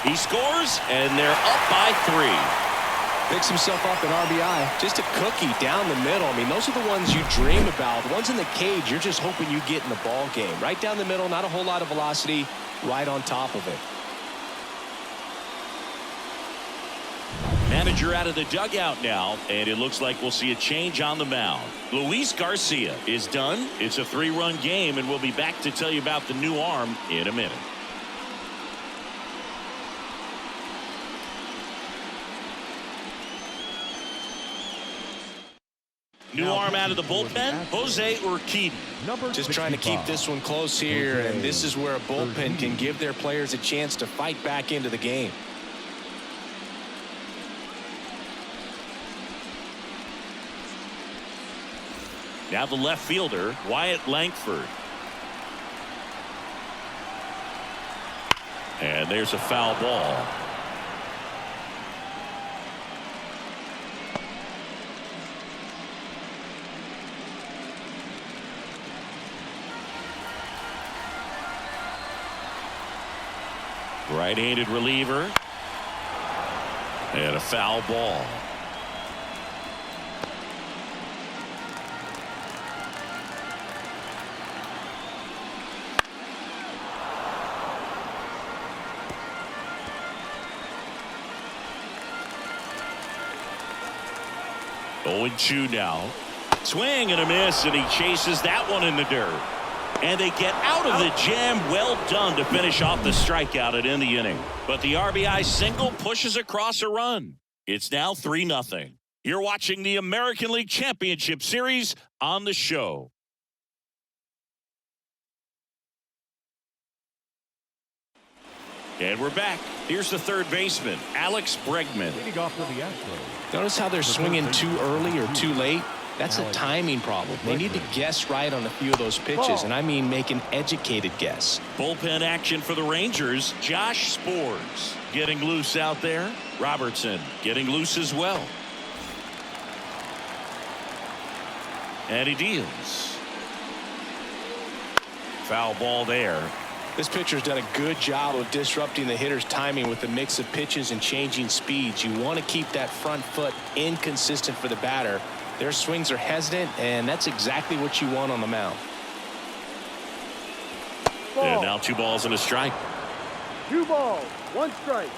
He scores, and they're up by 3. Picks himself up an RBI. Just a cookie down the middle. I mean, those are the ones you dream about. The ones in the cage, you're just hoping you get in the ball game. Right down the middle, not a whole lot of velocity, right on top of it. Manager out of the dugout now, and it looks like we'll see a change on the mound. Luis Garcia is done. It's a 3-run game, and we'll be back to tell you about the new arm in a minute. New arm out of the bullpen, Jose Urquidy. Just trying to keep this one close here, and this is where a bullpen can give their players a chance to fight back into the game. Now the left fielder, Wyatt Langford. And there's a foul ball. Right-handed reliever. And a foul ball. Oh, 0-2 now. Swing and a miss, and he chases that one in the dirt. And they get out of the jam. Well done to finish off the strikeout and end the inning. But the RBI single pushes across a run. It's now 3-0. You're watching the American League Championship Series on the show. And we're back. Here's the third baseman, Alex Bregman. Leading off for the Astros. Notice how they're swinging too early or too late. That's a timing problem. They need to guess right on a few of those pitches, and I mean make an educated guess. Bullpen action for the Rangers. Josh Spores getting loose out there. Robertson getting loose as well. And he deals. Foul ball there. This pitcher's done a good job of disrupting the hitter's timing with a mix of pitches and changing speeds. You want to keep that front foot inconsistent for the batter. Their swings are hesitant, and that's exactly what you want on the mound. And now 2 balls and a strike. 2 balls, 1 strike.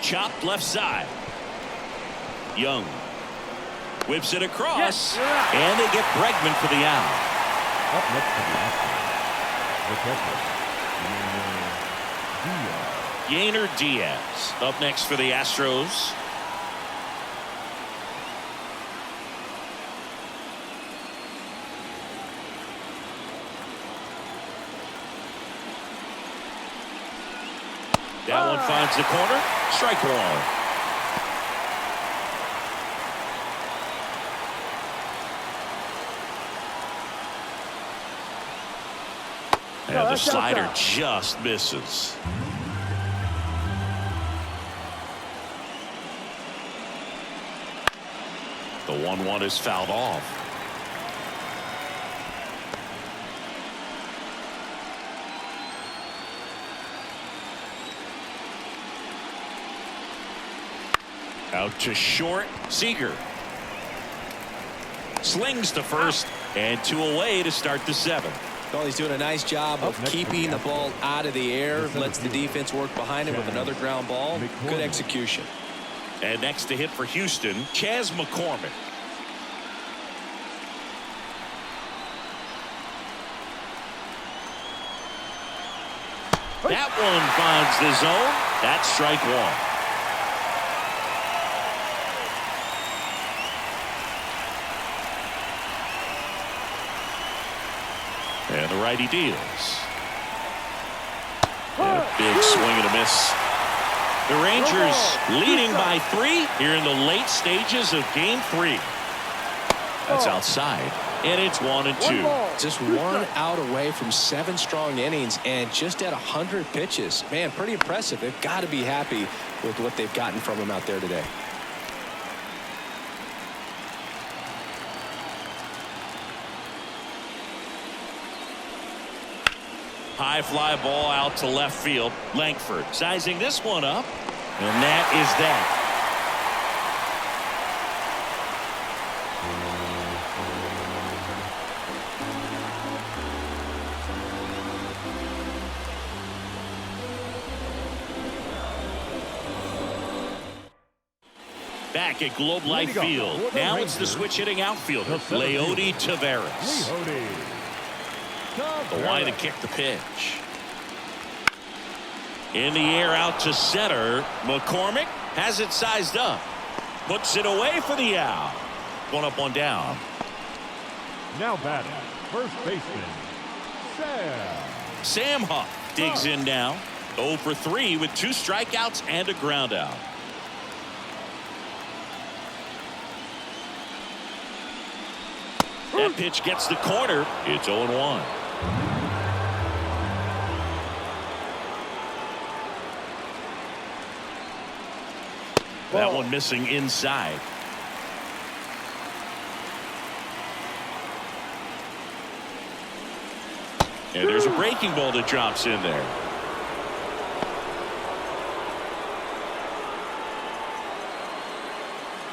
Chopped left side. Young whips it across, Yes, and they get Bregman for the out. Up next for the Astros. The catcher, Yainer Diaz up next for the Astros. That one finds the corner. Strike one. And the slider just misses. The 1-1 is fouled off. Out to short. Seager slings to first, and 2 away to start the 7th. Well, he's doing a nice job of keeping the ball out of the air. Lets the defense work behind him with another ground ball. Good execution. And next to hit for Houston, Chas McCormick. That one finds the zone. That's strike 1. And the righty deals. And a big swing and a miss. The Rangers leading by 3 here in the late stages of game 3. That's outside. And it's 1-2. Just 1 out away from 7 strong innings and just at 100 pitches. Man, pretty impressive. They've got to be happy with what they've gotten from him out there today. High fly ball out to left field. Langford sizing this one up. And that is that. Back at Globe Life Field. Now it's the switch hitting outfielder, Leody Taveras. The line to kick the pitch. In the air out to center. McCormick has it sized up. Puts it away for the out. 1 up, 1 down. now batting, first baseman, Sam Huff digs in now. 0 for 3 with 2 strikeouts and a ground out. That pitch gets the corner. It's 0-1. That one missing inside. And there's a breaking ball that drops in there.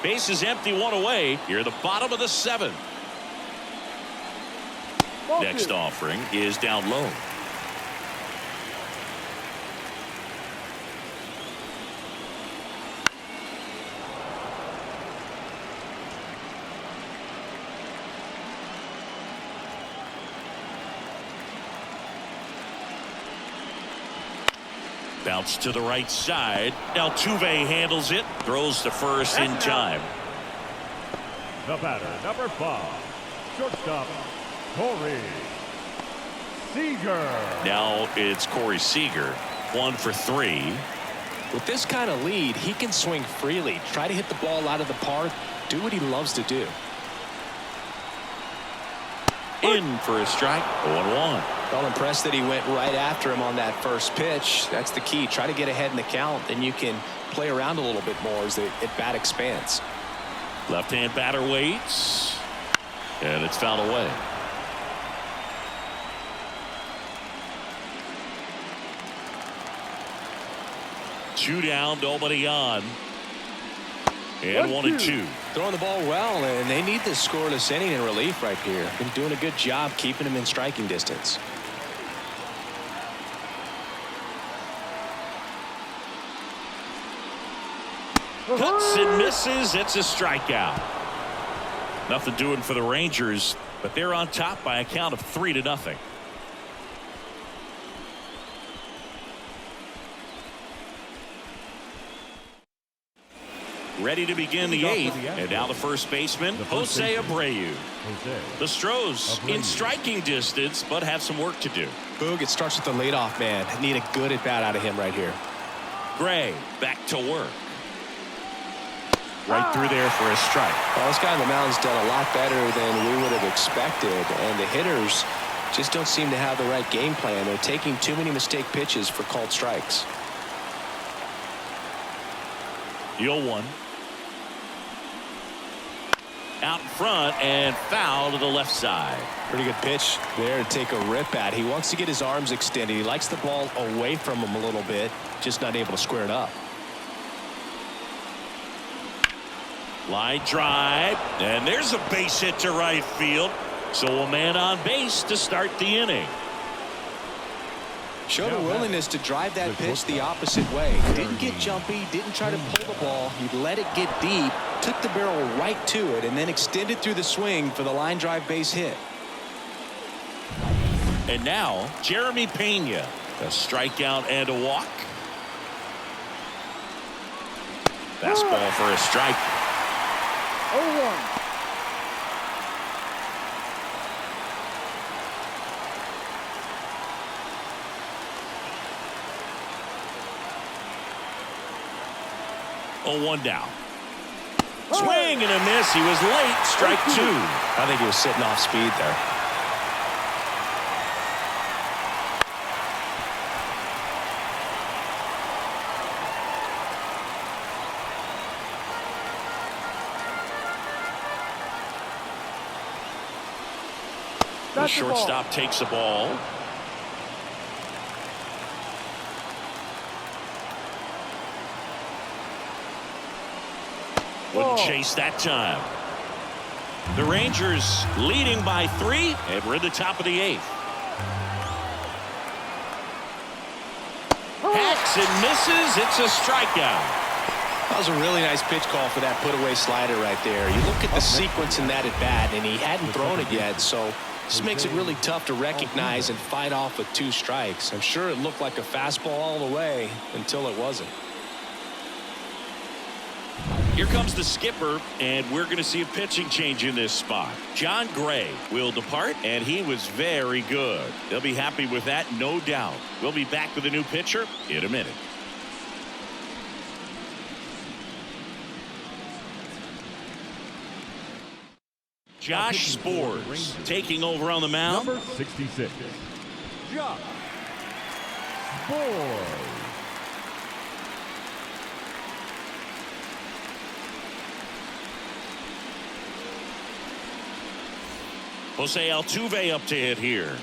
Base is empty, one away. You're at the bottom of the 7th. Next offering is down low. Bounce to the right side. Altuve handles it. Throws to first in time. The batter, number 5, shortstop, Corey Seager. Now it's Corey Seager. 1 for 3. With this kind of lead, he can swing freely, try to hit the ball out of the park, do what he loves to do. In for a strike. 0-1. Well, impressed that he went right after him on that first pitch. That's the key. Try to get ahead in the count, then you can play around a little bit more as the at-bat expands. Left-hand batter waits. And it's fouled away. Two down, nobody on. And 1-2. Throwing the ball well, and they need this scoreless inning in relief right here. Been doing a good job keeping him in striking distance. Cuts and misses. It's a strikeout. Nothing doing for the Rangers, but they're on top by a count of 3-0. Ready to begin the 8th, and now the first baseman, Jose Abreu. The Astros in striking distance, but have some work to do. Boog, it starts with the leadoff man. Need a good at bat out of him right here. Gray back to work. Right through there for a strike. Well, this guy on the mound's done a lot better than we would have expected, and the hitters just don't seem to have the right game plan. They're taking too many mistake pitches for called strikes. 0-1. Out in front and foul to the left side. Pretty good pitch there to take a rip at. He wants to get his arms extended. He likes the ball away from him a little bit, just not able to square it up. Line drive, and there's a base hit to right field. So a man on base to start the inning. Showed a willingness to drive that pitch the opposite way. Didn't get jumpy, didn't try to pull the ball. He let it get deep, took the barrel right to it, and then extended through the swing for the line drive base hit. And now Jeremy Pena, a strikeout and a walk. Fastball for a strike. 0-1. One down. Swing and a miss. He was late. Strike 2. I think he was sitting off speed there. The shortstop takes the ball. Wouldn't chase that time. The Rangers leading by 3, and we're at the top of the 8th. Hacks and misses. It's a strikeout. That was a really nice pitch call for that put-away slider right there. You look at the sequence in that at-bat, and he hadn't thrown it yet, so this makes it really tough to recognize and fight off with 2 strikes. I'm sure it looked like a fastball all the way until it wasn't. Here comes the skipper, and we're going to see a pitching change in this spot. John Gray will depart, and he was very good. They'll be happy with that, no doubt. We'll be back with a new pitcher in a minute. Josh Spores taking over on the mound. Number 66, Josh Spores. Jose Altuve up to hit here.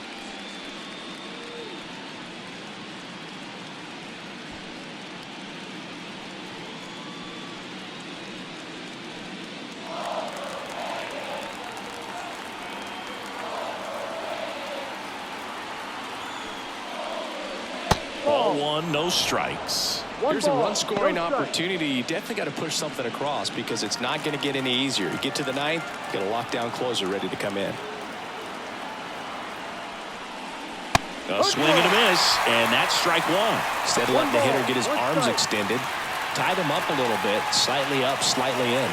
Ball one, no strikes. Here's a run scoring opportunity. You definitely got to push something across because it's not going to get any easier. You get to the ninth, get a lockdown closer ready to come in. A swing and a miss, and that's strike one. Instead of letting the hitter get his arms extended, tied him up a little bit, slightly up, slightly in.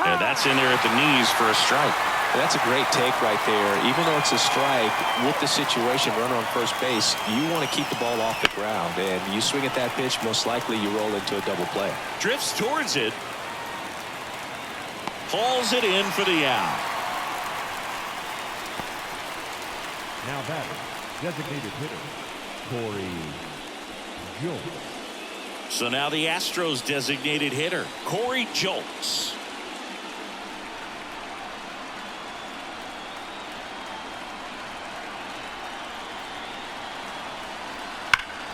And that's in there at the knees for a strike. That's a great take right there. Even though it's a strike, with the situation, runner on first base, you want to keep the ball off the ground. And you swing at that pitch, most likely you roll into a double play. Drifts towards it. Hauls it in for the out. Now batting, designated hitter, Corey Jones. So now the Astros designated hitter, Corey Jolts.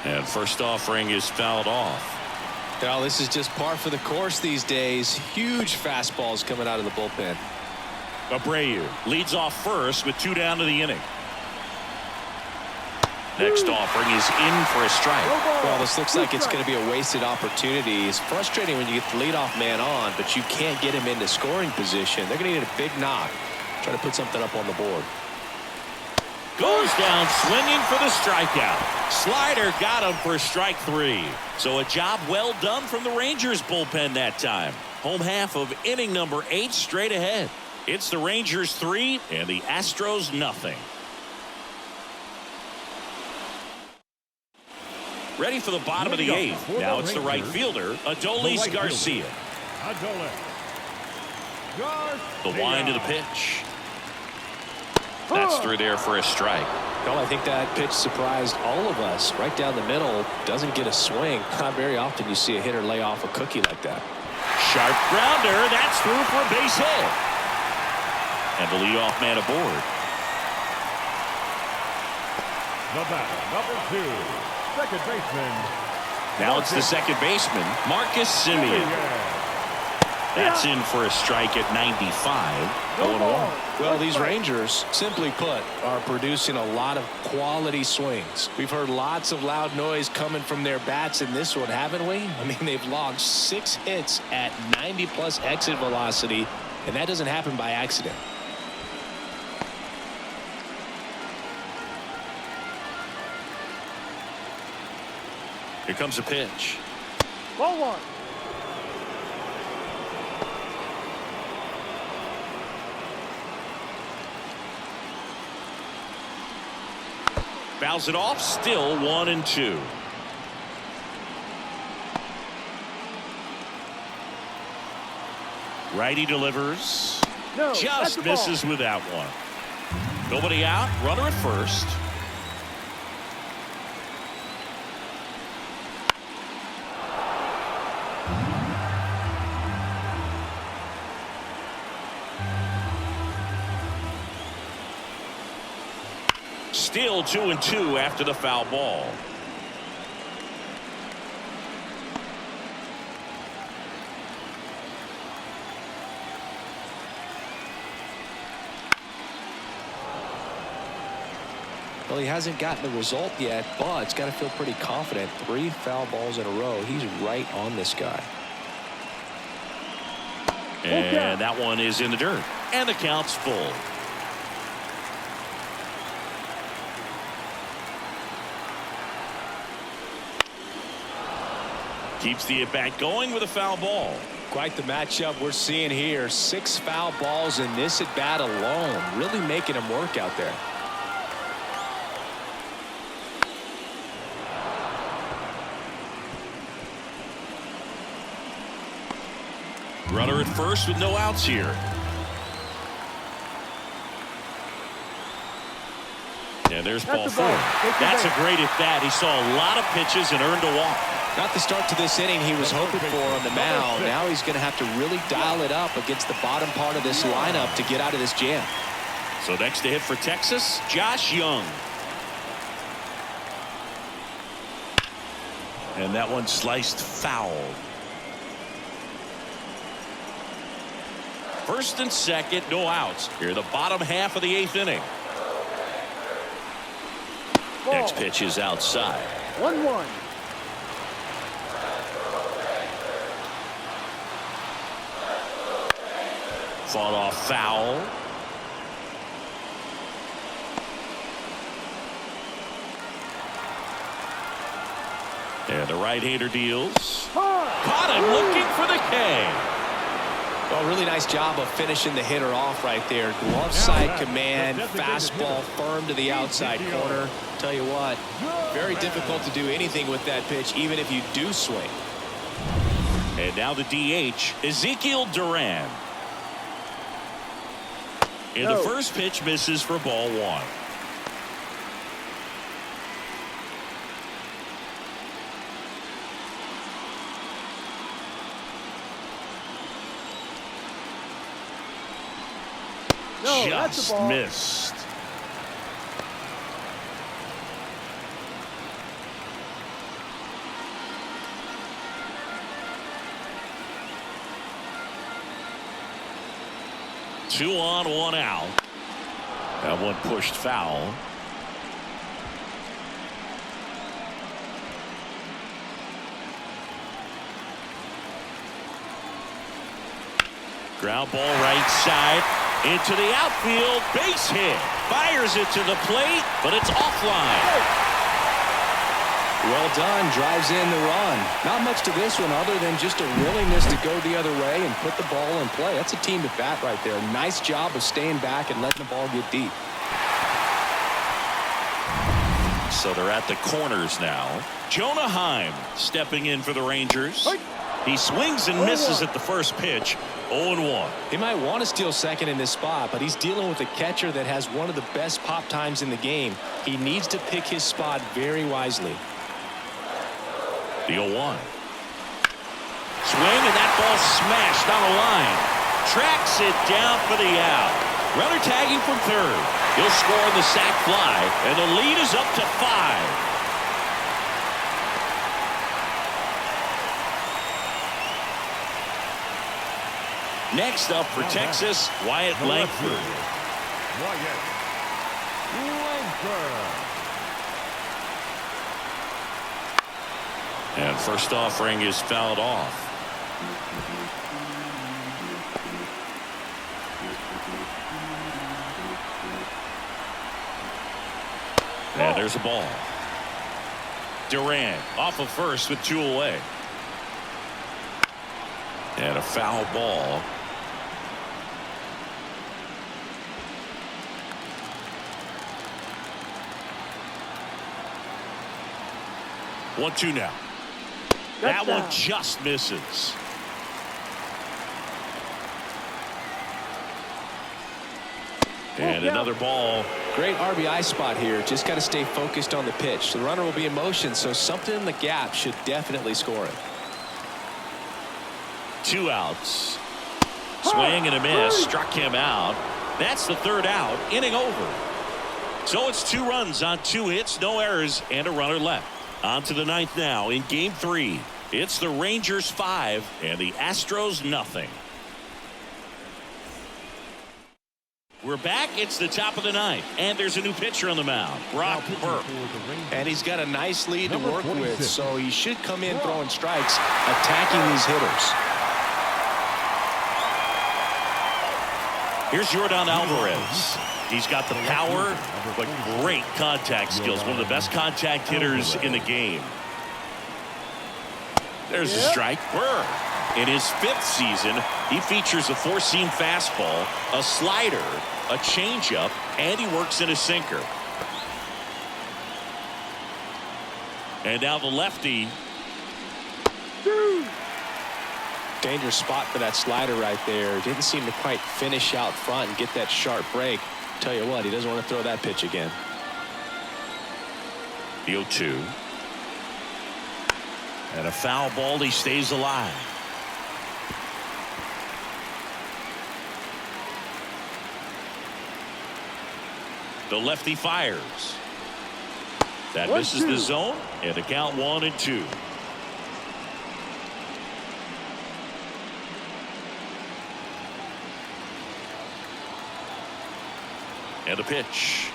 And first offering is fouled off. Well, this is just par for the course these days. Huge fastballs coming out of the bullpen. Abreu leads off first with 2 down to the inning. Next offering is in for a strike. Well, this looks like it's going to be a wasted opportunity. It's frustrating when you get the leadoff man on, but you can't get him into scoring position. They're going to need a big knock. Try to put something up on the board. Goes down swinging for the strikeout. Slider got him for strike 3. So a job well done from the Rangers bullpen that time. Home half of inning number 8 straight ahead. It's the Rangers 3 and the Astros nothing. Ready for the bottom of the 8th. Now it's the right fielder, Adolis Garcia. The wind of the pitch. That's through there for a strike. Well, I think that pitch surprised all of us. Right down the middle, doesn't get a swing. Not very often you see a hitter lay off a cookie like that. Sharp grounder. That's through for a base hit. And the leadoff man aboard. The batter, number 2, second baseman. Now it's the second baseman, Marcus Semien. That's in for a strike at 95. 0-1. Well, these Rangers, simply put, are producing a lot of quality swings. We've heard lots of loud noise coming from their bats in this one, haven't we? I mean, they've logged 6 hits at 90-plus exit velocity, and that doesn't happen by accident. Here comes a pitch. Ball 1. Fouls it off, still 1-2. Righty delivers. No, just misses with that one. Nobody out, runner at first. Still 2-2 after the foul ball. Well, he hasn't gotten the result yet, but it's got to feel pretty confident. 3 foul balls in a row. He's right on this guy. And that one is in the dirt. And the count's full. Keeps the at-bat going with a foul ball. Quite the matchup we're seeing here. 6 foul balls in this at-bat alone. Really making him work out there. Runner at first with no outs here. And there's ball four. That's a great at bat. He saw a lot of pitches and earned a walk. Not the start to this inning he was hoping for on the mound. Now he's going to have to really dial it up against the bottom part of this lineup to get out of this jam. So next to hit for Texas, Josh Young. And that one sliced foul. First and second, no outs. Here, the bottom half of the 8th inning. Ball. Next pitch is outside. 1-1. Fought off foul. And the right-hander deals. Caught him looking for the K. Well, really nice job of finishing the hitter off right there. Glove side command, fastball firm to the outside corner. Tell you what, very difficult to do anything with that pitch, even if you do swing. And now the DH, Ezekiel Duran. And the first pitch misses for ball one. No, that's Just a ball. missed. Two on, one out. That one pushed foul. Ground ball right side. Into the outfield, base hit. Fires it to the plate, but it's offline. Well done, drives in the run. Not much to this one other than just a willingness to go the other way and put the ball in play. That's a team at bat right there. Nice job of staying back and letting the ball get deep. So they're at the corners now. Jonah Heim stepping in for the Rangers. He swings and misses at the first pitch. 0-1. He might want to steal second in this spot, but he's dealing with a catcher that has one of the best pop times in the game. He needs to pick his spot very wisely. The 0-1. Swing, and that ball smashed on the line. Tracks it down for the out. Runner tagging from third. He'll score on the sac fly, and the lead is up to 5. Next up for Texas, Wyatt Langford. Wyatt Langford. And first offering is fouled off. And there's a ball. Duran off of first with 2 away. And a foul ball. One, two now. That one just misses. And another ball. Great RBI spot here. Just got to stay focused on the pitch. The runner will be in motion, so something in the gap should definitely score it. 2 outs. Swing and a miss. Struck him out. That's the 3rd out. Inning over. So it's 2 runs on 2 hits, no errors, and a runner left. On to the 9th now in game 3. It's the Rangers 5 and the Astros nothing. We're back. It's the top of the 9th, and there's a new pitcher on the mound, Brock Burke. And he's got a nice lead to work with, so he should come in throwing strikes, attacking these hitters. Here's Yordan Alvarez. He's got the power, but great contact skills. One of the best contact hitters in the game. There's a strike. Burke. In his 5th season, he features a 4-seam fastball, a slider, a changeup, and he works in a sinker. And now the lefty. Dangerous spot for that slider right there. Didn't seem to quite finish out front and get that sharp break. Tell you what, he doesn't want to throw that pitch again. The 0-2. And a foul ball. He stays alive. The lefty fires. That misses the zone, and the count 1-2. And a pitch.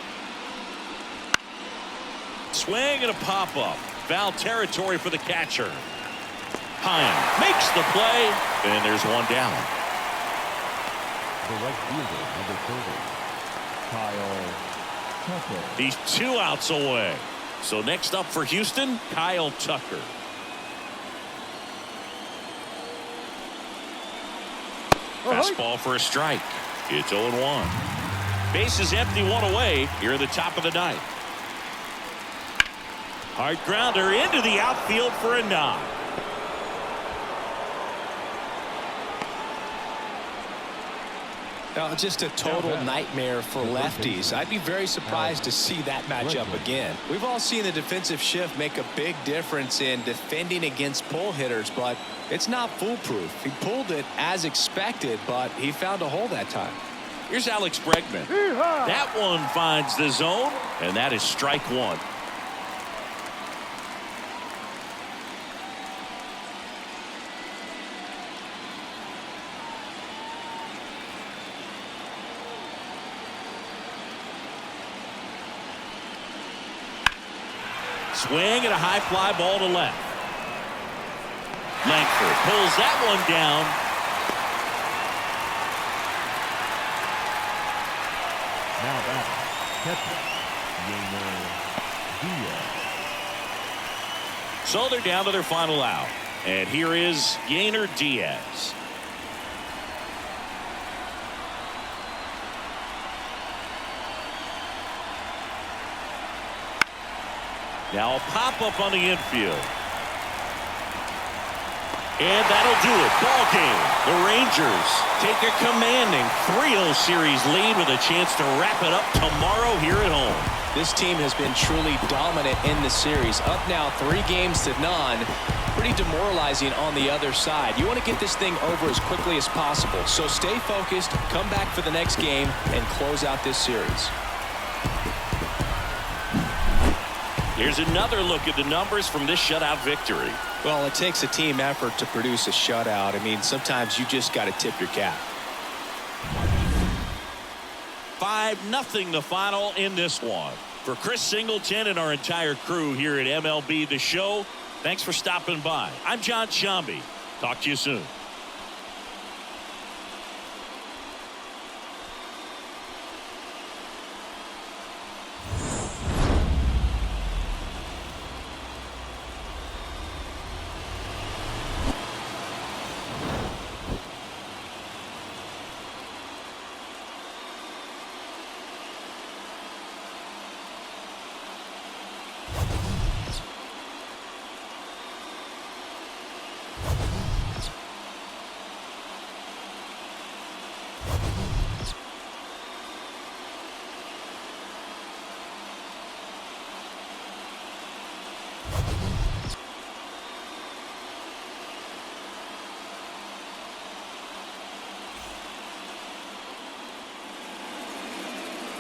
Swing and a pop-up. Foul territory for the catcher. Hine makes the play, and there's one down. The right fielder, number 30, Kyle Tucker. He's 2 outs away. So next up for Houston, Kyle Tucker. Fastball for a strike. It's 0-1. Base is empty, 1 away here in the top of the 9th. Hard grounder into the outfield for a knock. Just a total nightmare for lefties. I'd be very surprised to see that matchup again. We've all seen the defensive shift make a big difference in defending against pull hitters, but it's not foolproof. He pulled it as expected, but he found a hole that time. Here's Alex Bregman. That one finds the zone, and that is strike 1. Swing and a high fly ball to left. Langford pulls that one down. Now batting, catcher, Yainer Diaz. So they're down to their final out. And here is Yainer Diaz. Now a pop-up on the infield. And that'll do it. Ball game. The Rangers take a commanding 3-0 series lead with a chance to wrap it up tomorrow here at home. This team has been truly dominant in the series. Up now 3-0. Pretty demoralizing on the other side. You want to get this thing over as quickly as possible. So stay focused, come back for the next game, and close out this series. Here's another look at the numbers from this shutout victory. Well, it takes a team effort to produce a shutout. I mean, sometimes you just got to tip your cap. 5-0 the final in this one. For Chris Singleton and our entire crew here at MLB The Show, thanks for stopping by. I'm John Shambi. Talk to you soon.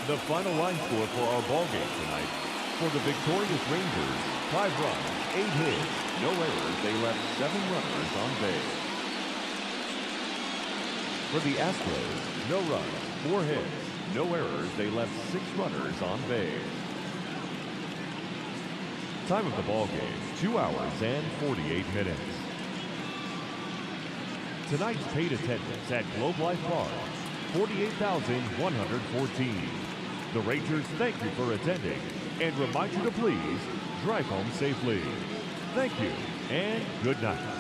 The final line score for our ball game tonight. For the victorious Rangers, 5 runs, 8 hits, no errors. They left 7 runners on base. For the Astros, no runs, 4 hits, no errors. They left 6 runners on base. Time of the ball game, 2 hours and 48 minutes. Tonight's paid attendance at Globe Life Park, 48,114. The Rangers thank you for attending and remind you to please drive home safely. Thank you and good night.